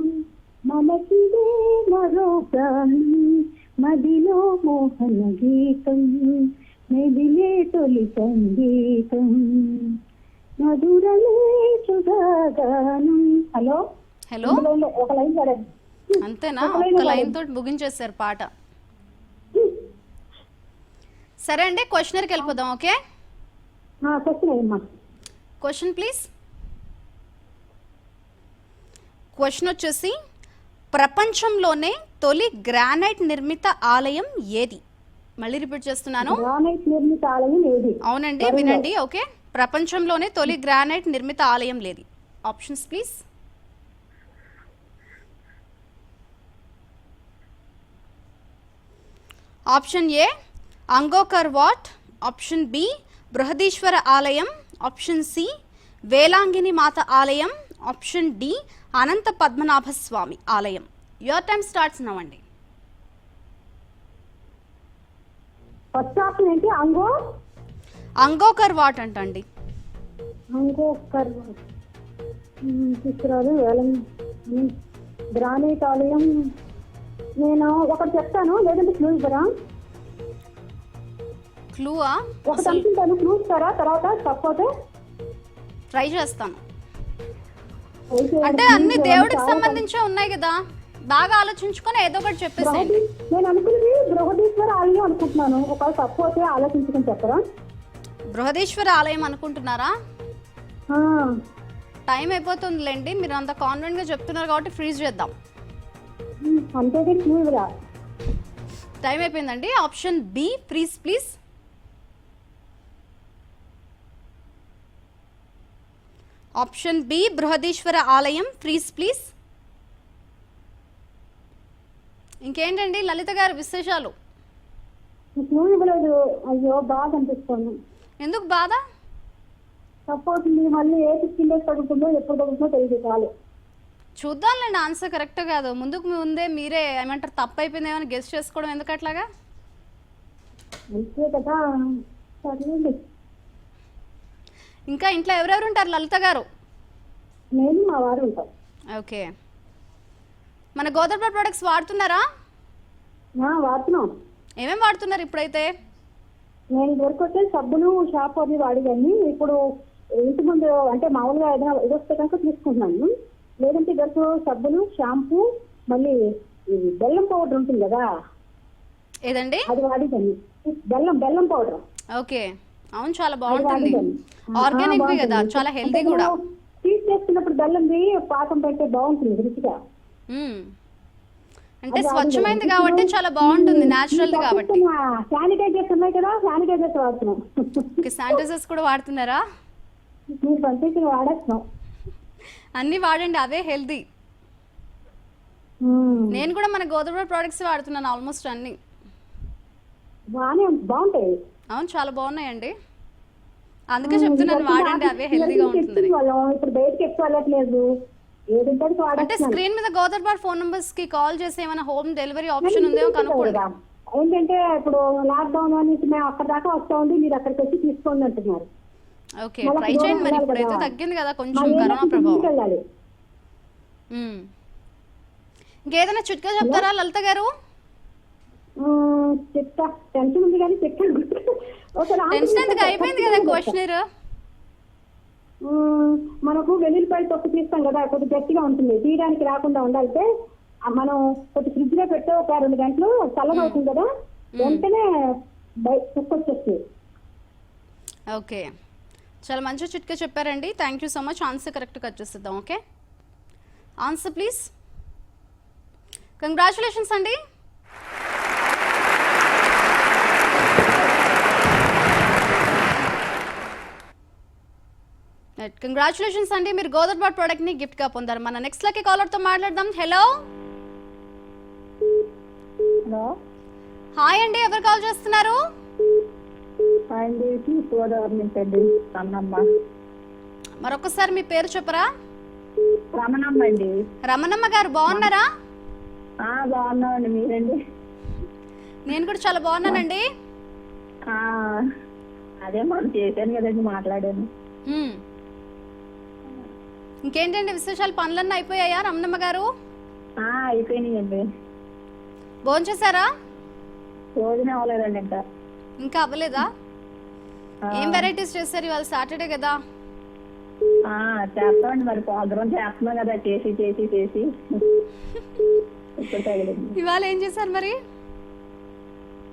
[SPEAKER 2] మనకిదే మరో గానం, మదిలో మోహన గీతం మెదిలే తొలి సంగీతం, మధురమే సుధాగానం. హలో
[SPEAKER 1] హలో,
[SPEAKER 2] ఒక లైన్ పాడండి.
[SPEAKER 1] అంతేనా? ఒక లైన్ తోటి ముగించేశారు పాట. సరే అండి, క్వశ్చనర్కి వెళ్ళిపోదాం. Okay, question please. క్వశ్చన్ వచ్చేసి, ప్రపంచంలోనే తొలి గ్రానైట్ నిర్మిత ఆలయం ఏది? మళ్ళీ రిపీట్ చేస్తున్నాను.
[SPEAKER 2] గ్రానైట్ నిర్మిత ఆలయం ఏది?
[SPEAKER 1] అవునండి, వినండి. ఓకే, ప్రపంచంలోనే తొలి గ్రానైట్ నిర్మిత ఆలయం లేది? Options please. Option A Angkor Wat, option B Brihadeeswara ఆలయం, ఆప్షన్ సి వేలాంగిని మాత ఆలయం, ఆప్షన్ డి అనంత పద్మనాభ స్వామి ఆలయం. యువర్ టైం స్టార్ట్స్ నౌ అండి.
[SPEAKER 2] ఫస్ట్ ఆప్షన్ ఏంటి?
[SPEAKER 1] అంగోకర్ వాట్ అంటండి.
[SPEAKER 2] అంగోకర్ తీసుకురాదు. గ్రానైట్ ఆలయం నేను ఒకటి చెప్తాను, లేదంటే క్లూ ఇవ్వరా?
[SPEAKER 1] క్లూవా?
[SPEAKER 2] ఒకటి అనుకుంటాను, క్లూ ఇస్తారా? తర్వాత తప్పతే
[SPEAKER 1] ట్రై చేస్తాను. అంటే అన్ని దేవుడికి సంబంధించే ఉన్నాయి కదా, బాగా ఆలోచించుకొని ఏదో ఒకటి చెప్పేసేయండి.
[SPEAKER 2] నేను అనుకున్నది బృహదీశ్వర ఆలయం అనుకుంటున్నాను, ఒకవేళ తప్పతే ఆలోచించుకొని చెప్పరా?
[SPEAKER 1] బృహదీశ్వర ఆలయం అనుకుంటున్నారా? టైం అయిపోతుందిలేండి, మీరు అంత కాన్ఫిడెంట్ గా చెప్తున్నారు కాబట్టి ఫ్రీజ్ చేద్దాం.
[SPEAKER 2] అంతే, క్లూ ఇవ్వరా?
[SPEAKER 1] టైం అయిపోయిందండి. Option B freeze please. Option B Brihadeeswara ఆలయం, ఫ్రీజ్ ప్లీజ్. ఇంకేంటండి లలిత గారు విశేషాలు?
[SPEAKER 2] క్లూ ఇవ్వలేదు, అయ్యో బాధ అనిపిస్తుంది.
[SPEAKER 1] ఎందుకు బాధ?
[SPEAKER 2] సపోజ్ మళ్ళీ ఏ 15 days తగ్గుతుందో ఎప్పుడు తగ్గుతుందో తెలియదు. చాలు
[SPEAKER 1] చూద్దాంలేండి, ఆన్సర్ కరెక్ట్ కాదు ముందుకు ముందే మీరే ఏమంటారు తప్పు అయిపోయింది ఏమైనా గెస్ చేసుకోవడం ఎందుకు అట్లాగా?
[SPEAKER 4] అంతే కదా, సర్లేండి.
[SPEAKER 1] ఇంకా ఇంట్లో ఎవరెవరు ఉంటారు లలిత గారు?
[SPEAKER 4] నేను మా వారు ఉంటాం.
[SPEAKER 1] ఓకే, మన గోదావరి ప్రొడక్ట్స్ వాడుతున్నారా?
[SPEAKER 4] వాడుతున్నాం.
[SPEAKER 1] ఏమేమి వాడుతున్నారు ఇప్పుడైతే?
[SPEAKER 4] నేను ఇదివరకు వచ్చే సబ్బులు షాంపూ అది వాడేదాన్ని. ఇప్పుడు ఇంటి ముందు అంటే మామూలుగా ఏదైనా ఇది వస్తే కనుక తీసుకుంటున్నాను. లేదంటే ఇదివరకు సబ్బులు షాంపూ మళ్ళీ బెల్లం పౌడర్ ఉంటుంది కదా,
[SPEAKER 1] ఏదండి?
[SPEAKER 4] అది వాడేదాన్ని. బెల్లం పౌడర్.
[SPEAKER 1] ఓకే, అవును చాలా బాగుంటుంది, ఆర్గానిక్ కదా, చాలా హెల్తీ కూడా.
[SPEAKER 4] టీస్ చేసుకున్నప్పుడు బెల్లంది పాకం పెడితే బాగుంటుంది రుచిగా.
[SPEAKER 1] అంటే స్వచ్ఛమైనది కాబట్టి చాలా బాగుంటుంది, నేచురల్ కాబట్టి.
[SPEAKER 4] శానిటైజర్స్ ఉన్నాయి కదా, శానిటైజర్స్ వాడుతున్నాం.
[SPEAKER 1] శానిటైజర్స్ కూడా వాడుతున్నారా?
[SPEAKER 4] మీరు పంపించి వాడేస్తున్నాం.
[SPEAKER 1] అన్ని వాడండి, అవే హెల్తీ. నేను కూడా మన గోదావరి ప్రొడక్ట్స్ వాడుతున్నాను ఆల్మోస్ట్ అన్ని.
[SPEAKER 4] బాగుంటాయి.
[SPEAKER 1] అవును చాలా బాగున్నాయండి, అందుకే చెప్తున్నాను వాడండి, అవే హెల్తీగా ఉంటుంది.
[SPEAKER 4] ఇప్పుడు బయటకి ఎక్కువ వెళ్ళట్లేదు.
[SPEAKER 1] అంటే స్క్రీన్ మీద గోదావరి ఫోన్ నంబర్స్ కి కాల్ చేసి ఏమైనా హోమ్ డెలివరీ ఆప్షన్ ఉందేమో కనుక్కోండి.
[SPEAKER 4] ఏంటంటే ఇప్పుడు లాక్డౌన్ అనేసి మేము అక్కడ దాకా వస్తా ఉంది, మీరు అక్కడికి వచ్చి తీసుకోండి అంటున్నారు.
[SPEAKER 1] ఓకే, ట్రై చేయండి మరి, ఇప్పుడైతే తగ్గింది కదా కొంచెం కరోనా ప్రభావం. ఇంకేదైనా చిట్కా చెప్తారా లలిత గారు?
[SPEAKER 4] చిట్కా టెన్షన్ ఉంది కానీ చిట్కా
[SPEAKER 1] టెన్షన్ ఎందుకు, అయిపోయింది కదా క్వశ్చనర్.
[SPEAKER 4] మనకు వెల్లుల్లిపాయలు తొక్కు తీస్తాం కదా, కొద్దిగా గట్టిగా ఉంటుంది, తీయడానికి రాకుండా ఉండాలంటే మనం కొద్ది ఫ్రిడ్జ్ లో పెట్టే ఒక 2 గంటలు చల్లగా అవుతుంది కదా, వెంటనే తొక్కు వచ్చేస్తుంది.
[SPEAKER 1] ఓకే, చాలా మంచి చిట్కా చెప్పారండి, thank you so much. Answer కరెక్ట్గా వచ్చేసిద్దాం. Okay, answer please. కంగ్రాచులేషన్స్ అండి. కంగ్రాచులేషన్స్ అండి, మీరు గోదావరి ప్రోడక్ట్ ని గిఫ్ట్ గా పొందారు. మన నెక్స్ట్ లక్కీ కాలర్ తో మాట్లాడదాం. హలో హాయ్ అండి, ఎవరు కాల్ చేస్తున్నారు? మరొకసారి మీ పేరు చెప్పరా?
[SPEAKER 3] రమణమ్మ అండి.
[SPEAKER 1] రమణమ్మ గారు బాగున్నారా?
[SPEAKER 3] బాగున్నామండి, మీరండి?
[SPEAKER 1] నేను కూడా చాలా బాగున్నానండి.
[SPEAKER 3] అదే మనం చేశాను కదండి, మాట్లాడాను.
[SPEAKER 1] ఇంకేంటండి విశేషాలు, పనులన్నీ అయిపోయాయా రమణమ్మ గారు?
[SPEAKER 3] అయిపోయినాయండి.
[SPEAKER 1] భోజనం చేశారా?
[SPEAKER 3] భోజనం అవ్వలేదండి
[SPEAKER 1] ఇంకా అవ్వలేదా? ఏం వెరైటీస్ చేశారు ఇవాళ సాటర్డే కదా?
[SPEAKER 3] చేస్తామండి, మరి పోదరం చేస్తున్నాం కదా, చేసి చేసి చేసి
[SPEAKER 1] ఇవాళ ఏం చేశారు మరి?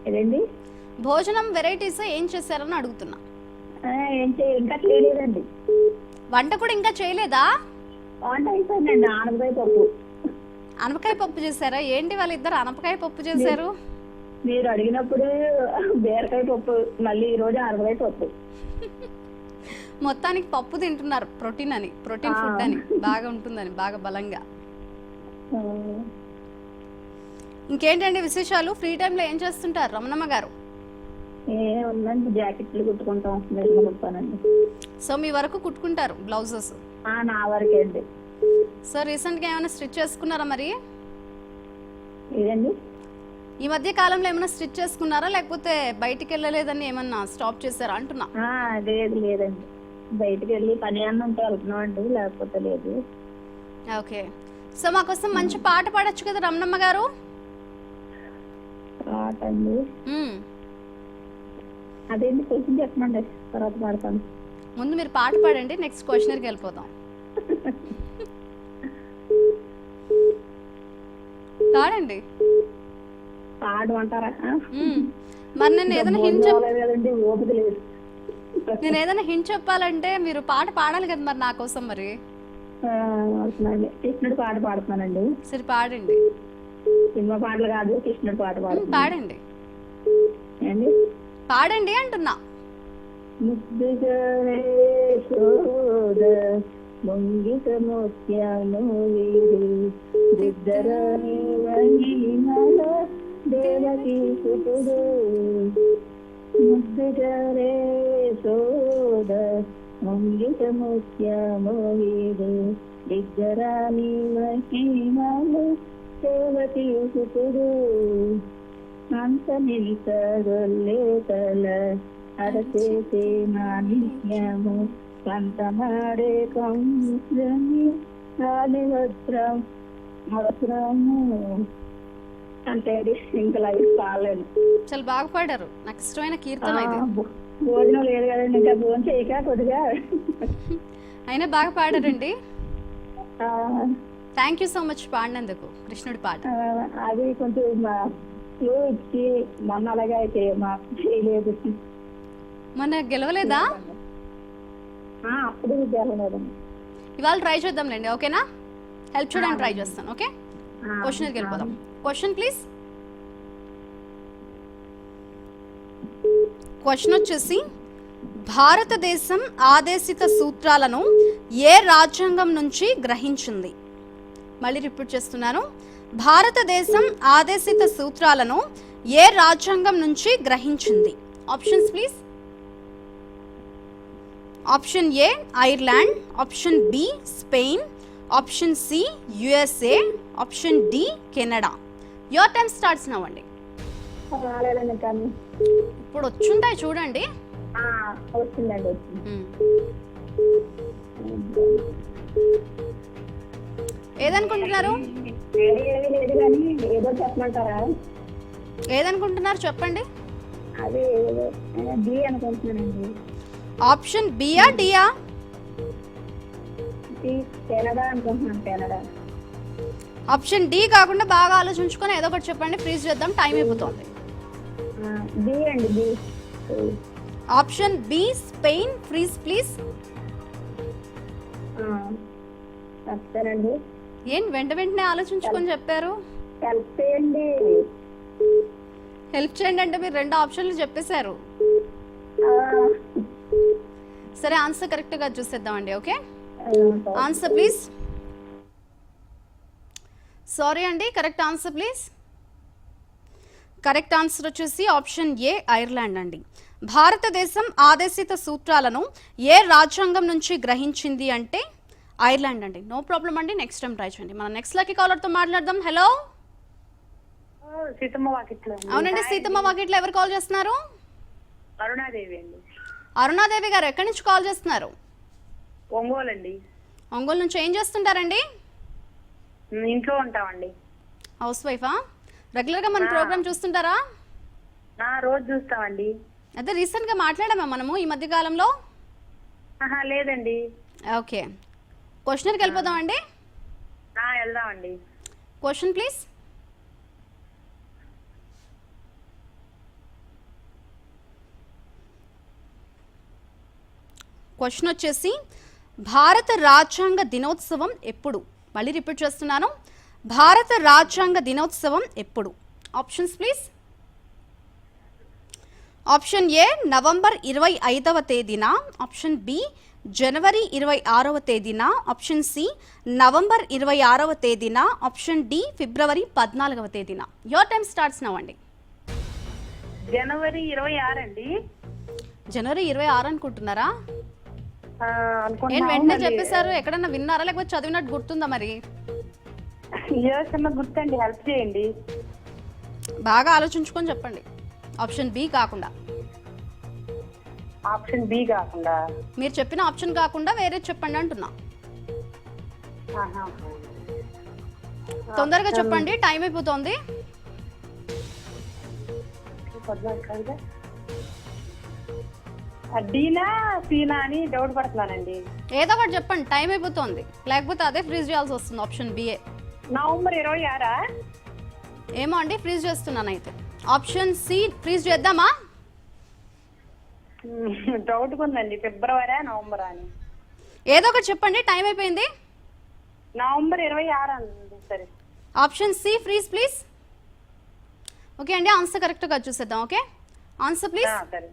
[SPEAKER 3] ఏదండి
[SPEAKER 1] భోజనం వెరైటీస్ ఏం చేశారని అడుగుతున్నా.
[SPEAKER 3] ఇంకా చేయలేదండి.
[SPEAKER 1] వంట కూడా ఇంకా చేయలేదా?
[SPEAKER 3] వంట అయిపోయిందండి, ఆనపకాయ పప్పు.
[SPEAKER 1] అనపకాయ పప్పు చేశారా? ఏంటి వాళ్ళిద్దరు అనపకాయ పప్పు చేశారు?
[SPEAKER 3] మీరు అడిగినప్పుడు బీరకాయ పప్పు, మళ్ళీ ఈ రోజు ఆనపకాయ పప్పు.
[SPEAKER 1] మొత్తానికి పప్పు తింటున్నారు, ప్రోటీన్ అని, ప్రోటీన్ ఫుడ్ అని, బాగా ఉంటుందని, బాగా బలంగా. ఇంకేంటండి విశేషాలు? ఫ్రీ టైంలో ఏం చేస్తుంటారు రమణమ్మ గారు?
[SPEAKER 3] ఉందండి, జాకెట్లు కుట్టుకుంటాం, మెషిన్ కుడతానండి.
[SPEAKER 1] సో మీ వరకు కుట్టుకుంటారు బ్లౌజెస్?
[SPEAKER 3] నా వరకే అండి.
[SPEAKER 1] సో రీసెంట్ గా ఏమైనా స్టిచ్ చేసుకున్నారా మరి?
[SPEAKER 3] ఏదండి
[SPEAKER 1] ఈ మధ్య కాలంలో ఏమైనా స్టిచ్ చేసుకున్నారా, లేకపోతే బయటికి వెళ్ళలేదని ఏమన్నా స్టాప్ చేశారా అంటున్నా?
[SPEAKER 3] లేదు లేదండి, బయటికి వెళ్ళి పని అన్న ఉంటే వెళ్తున్నాం అండి, లేకపోతే లేదు.
[SPEAKER 1] ఓకే, సో మాకోసం మంచి పాట పాడొచ్చు కదా రమణమ్మ గారు?
[SPEAKER 3] పాట అండి? అదేంటి క్వశ్చన్ చెప్పమండి, తర్వాత పాడతాను.
[SPEAKER 1] ముందు మీరు పాట పాడండి, నెక్స్ట్ క్వశ్చనర్కి వెళ్ళిపోతాం. పాడండి.
[SPEAKER 3] పాడమంటారా?
[SPEAKER 1] మరి నేను ఏదైనా హింట్
[SPEAKER 3] ఓపిక లేదు.
[SPEAKER 1] నేను ఏదైనా హింట్ చెప్పాలంటే మీరు పాట పాడాలి కదా మరి నా కోసం. మరి
[SPEAKER 3] కృష్ణుడు పాట పాడుతున్నానండి.
[SPEAKER 1] సరే పాడండి.
[SPEAKER 3] సినిమా పాటలు కాదు, కృష్ణుడు పాట
[SPEAKER 1] పాడండి.
[SPEAKER 3] ఏండి
[SPEAKER 1] పాడండి అంటున్నా.
[SPEAKER 3] ముంగిత ముత్యాలు దేవకీ సుతుడు ముద్దుగరే సోద ముంగిత ముత్యాలు దిగ్గరాని మహిమలు దేవకీ సుతుడు
[SPEAKER 4] అంత నిలిసగొల్లేతల అరచేసే మాలిన్యము కంటమాడే కంని వస్త్రం అవసరము అంటే ఇంకా లైఫ్ కాలేదు.
[SPEAKER 1] చాలా బాగా పాడారు, నాకు ఇష్టమైన కీర్తన ఇది.
[SPEAKER 4] భోజనం లేదు కదండి, ఇంకా భోజనం చేయక కొద్దిగా
[SPEAKER 1] అయినా బాగా పాడారండి.
[SPEAKER 4] ఆ,
[SPEAKER 1] థ్యాంక్ యూ సో మచ్ పాడినందుకు. కృష్ణుడి పాట
[SPEAKER 4] అది కొంచెం ఫ్లూ ఇచ్చి మొన్న అలాగే అయితే మాకు చేయలేదు.
[SPEAKER 1] మొన్న గెలవలేదా?
[SPEAKER 4] అప్పుడు జరగలేదండి.
[SPEAKER 1] ఇవాళ ట్రై చేద్దాంలేండి, ఓకేనా? హెల్ప్ చేయడానికి ట్రై చేస్తాను. ఓకే, క్వశ్చన్కి వెళ్ళిపోదాం. Question please. క్వశ్చన్ వచ్చేసి, భారతదేశం ఆదేశిత సూత్రాలను ఏ రాజ్యాంగం నుంచి గ్రహించింది? మళ్ళీ రిపీట్ చేస్తున్నాను. భారతదేశం ఆదేశిత సూత్రాలను ఏ రాజ్యాంగం నుంచి గ్రహించింది? Options please. Option A Ireland, option B Spain, option C USA, option D Canada. Your time starts now అండి.
[SPEAKER 4] రాలేదండి కానీ
[SPEAKER 1] ఇప్పుడు వచ్చుంటాయి చూడండి.
[SPEAKER 4] వచ్చిందండి, వచ్చింది.
[SPEAKER 1] ఏదనుకుంటున్నారు?
[SPEAKER 4] ఏమీ లేదు కానీ ఏదో చెప్పమంటారా?
[SPEAKER 1] ఏదనుకుంటున్నారు చెప్పండి.
[SPEAKER 4] అది డి అనుకుంటున్నానండి.
[SPEAKER 1] ఆప్షన్ బియా డియా?
[SPEAKER 4] కెనడా అనుకుంటున్నాను, కెనడా.
[SPEAKER 1] ఆప్షన్ డి కాకుండా బాగా ఆలోచించుకొని ఏదో ఒకటి చెప్పండి, ఫ్రీజ్ చేద్దాం, టైం అయిపోతుంది.
[SPEAKER 4] బి అండి, B.
[SPEAKER 1] Option B Spain, freeze please.
[SPEAKER 4] చెప్తానండి.
[SPEAKER 1] ఏం వెంటనే ఆలోచించుకొని చెప్పారు?
[SPEAKER 4] హెల్ప్ చేయండి.
[SPEAKER 1] హెల్ప్ చేయండి అంటే మీరు రెండు ఆప్షన్లు చెప్పేశారు. సరే, ఆన్సర్ కరెక్ట్గా చూసేద్దామండి. Okay, answer please. సారీ అండి, correct answer please. Correct answer వచ్చేసి ఆప్షన్ ఏ ఐర్లాండ్ అండి. భారతదేశం ఆదేశిత సూత్రాలను ఏ రాజ్యాంగం నుంచి గ్రహించింది అంటే ఐర్లాండ్ అండి. నో ప్రాబ్లం అండి, నెక్స్ట్ టైం ట్రై చేయండి. మనం నెక్స్ట్ లక్కీ కాలర్తో మాట్లాడదాం. హలో,
[SPEAKER 3] సీతమ్మ వాకిట్లో.
[SPEAKER 1] అవునండి, సీతమ్మ వాకిట్లో ఎవరు కాల్ చేస్తున్నారు?
[SPEAKER 3] అరుణాదేవి అండి.
[SPEAKER 1] అరుణాదేవి గారు ఎక్కడి నుంచి కాల్ చేస్తున్నారు?
[SPEAKER 3] ఒంగోలు అండి.
[SPEAKER 1] ఒంగోలు నుంచి. ఏం చేస్తుంటారండి?
[SPEAKER 3] ఇంట్లో ఉంటామండి.
[SPEAKER 1] హౌస్ వైఫా? రెగ్యులర్గా మన ప్రోగ్రామ్ చూస్తుంటారా?
[SPEAKER 3] రోజు చూస్తామండి.
[SPEAKER 1] అదే రీసెంట్గా మాట్లాడామా మనము ఈ మధ్య కాలంలో?
[SPEAKER 3] లేదండి.
[SPEAKER 1] ఓకే, క్వశ్చన్కి వెళ్ళిపోదామండి.
[SPEAKER 3] వెళ్దామండి.
[SPEAKER 1] Question please. క్వశ్చన్ వచ్చేసి, భారత రాజ్యాంగ దినోత్సవం ఎప్పుడు? మళ్ళీ రిపీట్ చేస్తున్నాను, భారత రాజ్యాంగ దినోత్సవం ఎప్పుడు? Options please. Option A November 25వ తేదీన, ఆప్షన్ బి జనవరి 26వ తేదీన, ఆప్షన్ సి నవంబర్ 26వ తేదీన, ఆప్షన్ డి ఫిబ్రవరి 14వ తేదీన. యువర్ టైం స్టార్ట్స్ నౌ అండి.
[SPEAKER 3] జనవరి 26 అండి.
[SPEAKER 1] జనవరి 26 అనుకుంటున్నారా? ఏం వెంటనే చెప్పేశారు? ఎక్కడన్నా విన్నారా లేకపోతే చదివినట్టు గుర్తుందా? మరి
[SPEAKER 3] గుర్తండి, హెల్ప్ చేయండి.
[SPEAKER 1] బాగా ఆలోచించుకొని చెప్పండి. ఆప్షన్ బి కాకుండా.
[SPEAKER 3] ఆప్షన్ బి కాకుండా?
[SPEAKER 1] మీరు చెప్పిన ఆప్షన్ కాకుండా వేరే చెప్పండి అంటున్నా. తొందరగా చెప్పండి, టైం అయిపోతుంది.
[SPEAKER 3] డీనా సీనా అని డౌట్ పడుతున్నానండి.
[SPEAKER 1] ఏదో ఒకటి చెప్పండి, టైం అయిపోతుంది, లేకపోతే అదే ఫ్రీజ్ చేయాల్సి వస్తుంది. Option B A.
[SPEAKER 3] నవంబర్ 26.
[SPEAKER 1] ఏమో అండి, ఫ్రీజ్ చేస్తున్నాను అయితే. ఆప్షన్ సి ఫ్రీజ్ చేద్దామా?
[SPEAKER 3] డౌట్ ఉందండి, ఫిబ్రవరి నవంబర్ అని.
[SPEAKER 1] ఏదో ఒకటి చెప్పండి, టైం అయిపోయింది.
[SPEAKER 3] నవంబర్ 26 అండి. సరే,
[SPEAKER 1] option C freeze please. Okay అండి, ఆన్సర్ కరెక్ట్గా చూసేద్దాం. Okay, answer please.
[SPEAKER 3] సరే,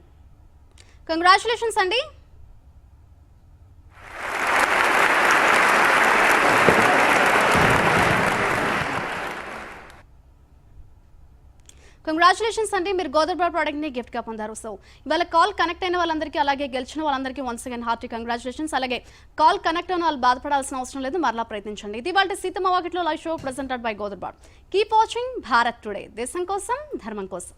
[SPEAKER 1] కంగ్రాచులేషన్స్ అండి. కంగ్రాచులేషన్స్ అండి, మీరు గోదర్బార్ ప్రోడక్ట్ ని గిఫ్ట్ గా పొందారు. సో ఇవాళ కాల్ కనెక్ట్ అయిన వాళ్ళందరికీ, అలాగే గెలిచిన వాళ్ళందరికీ వన్స్ అగైన్ హార్టీ కంగ్రాచులేషన్స్. అలాగే కాల్ కనెక్ట్ అయిన వాళ్ళు బాధపడాల్సిన అవసరం లేదు, మరలా ప్రయత్నించండి. ఇది వాళ్ళ Seethamma Vakitlo live show presented by గోదర్బార్. కీప్ వాచింగ్ భారత్ టుడే, దేశం కోసం ధర్మం కోసం.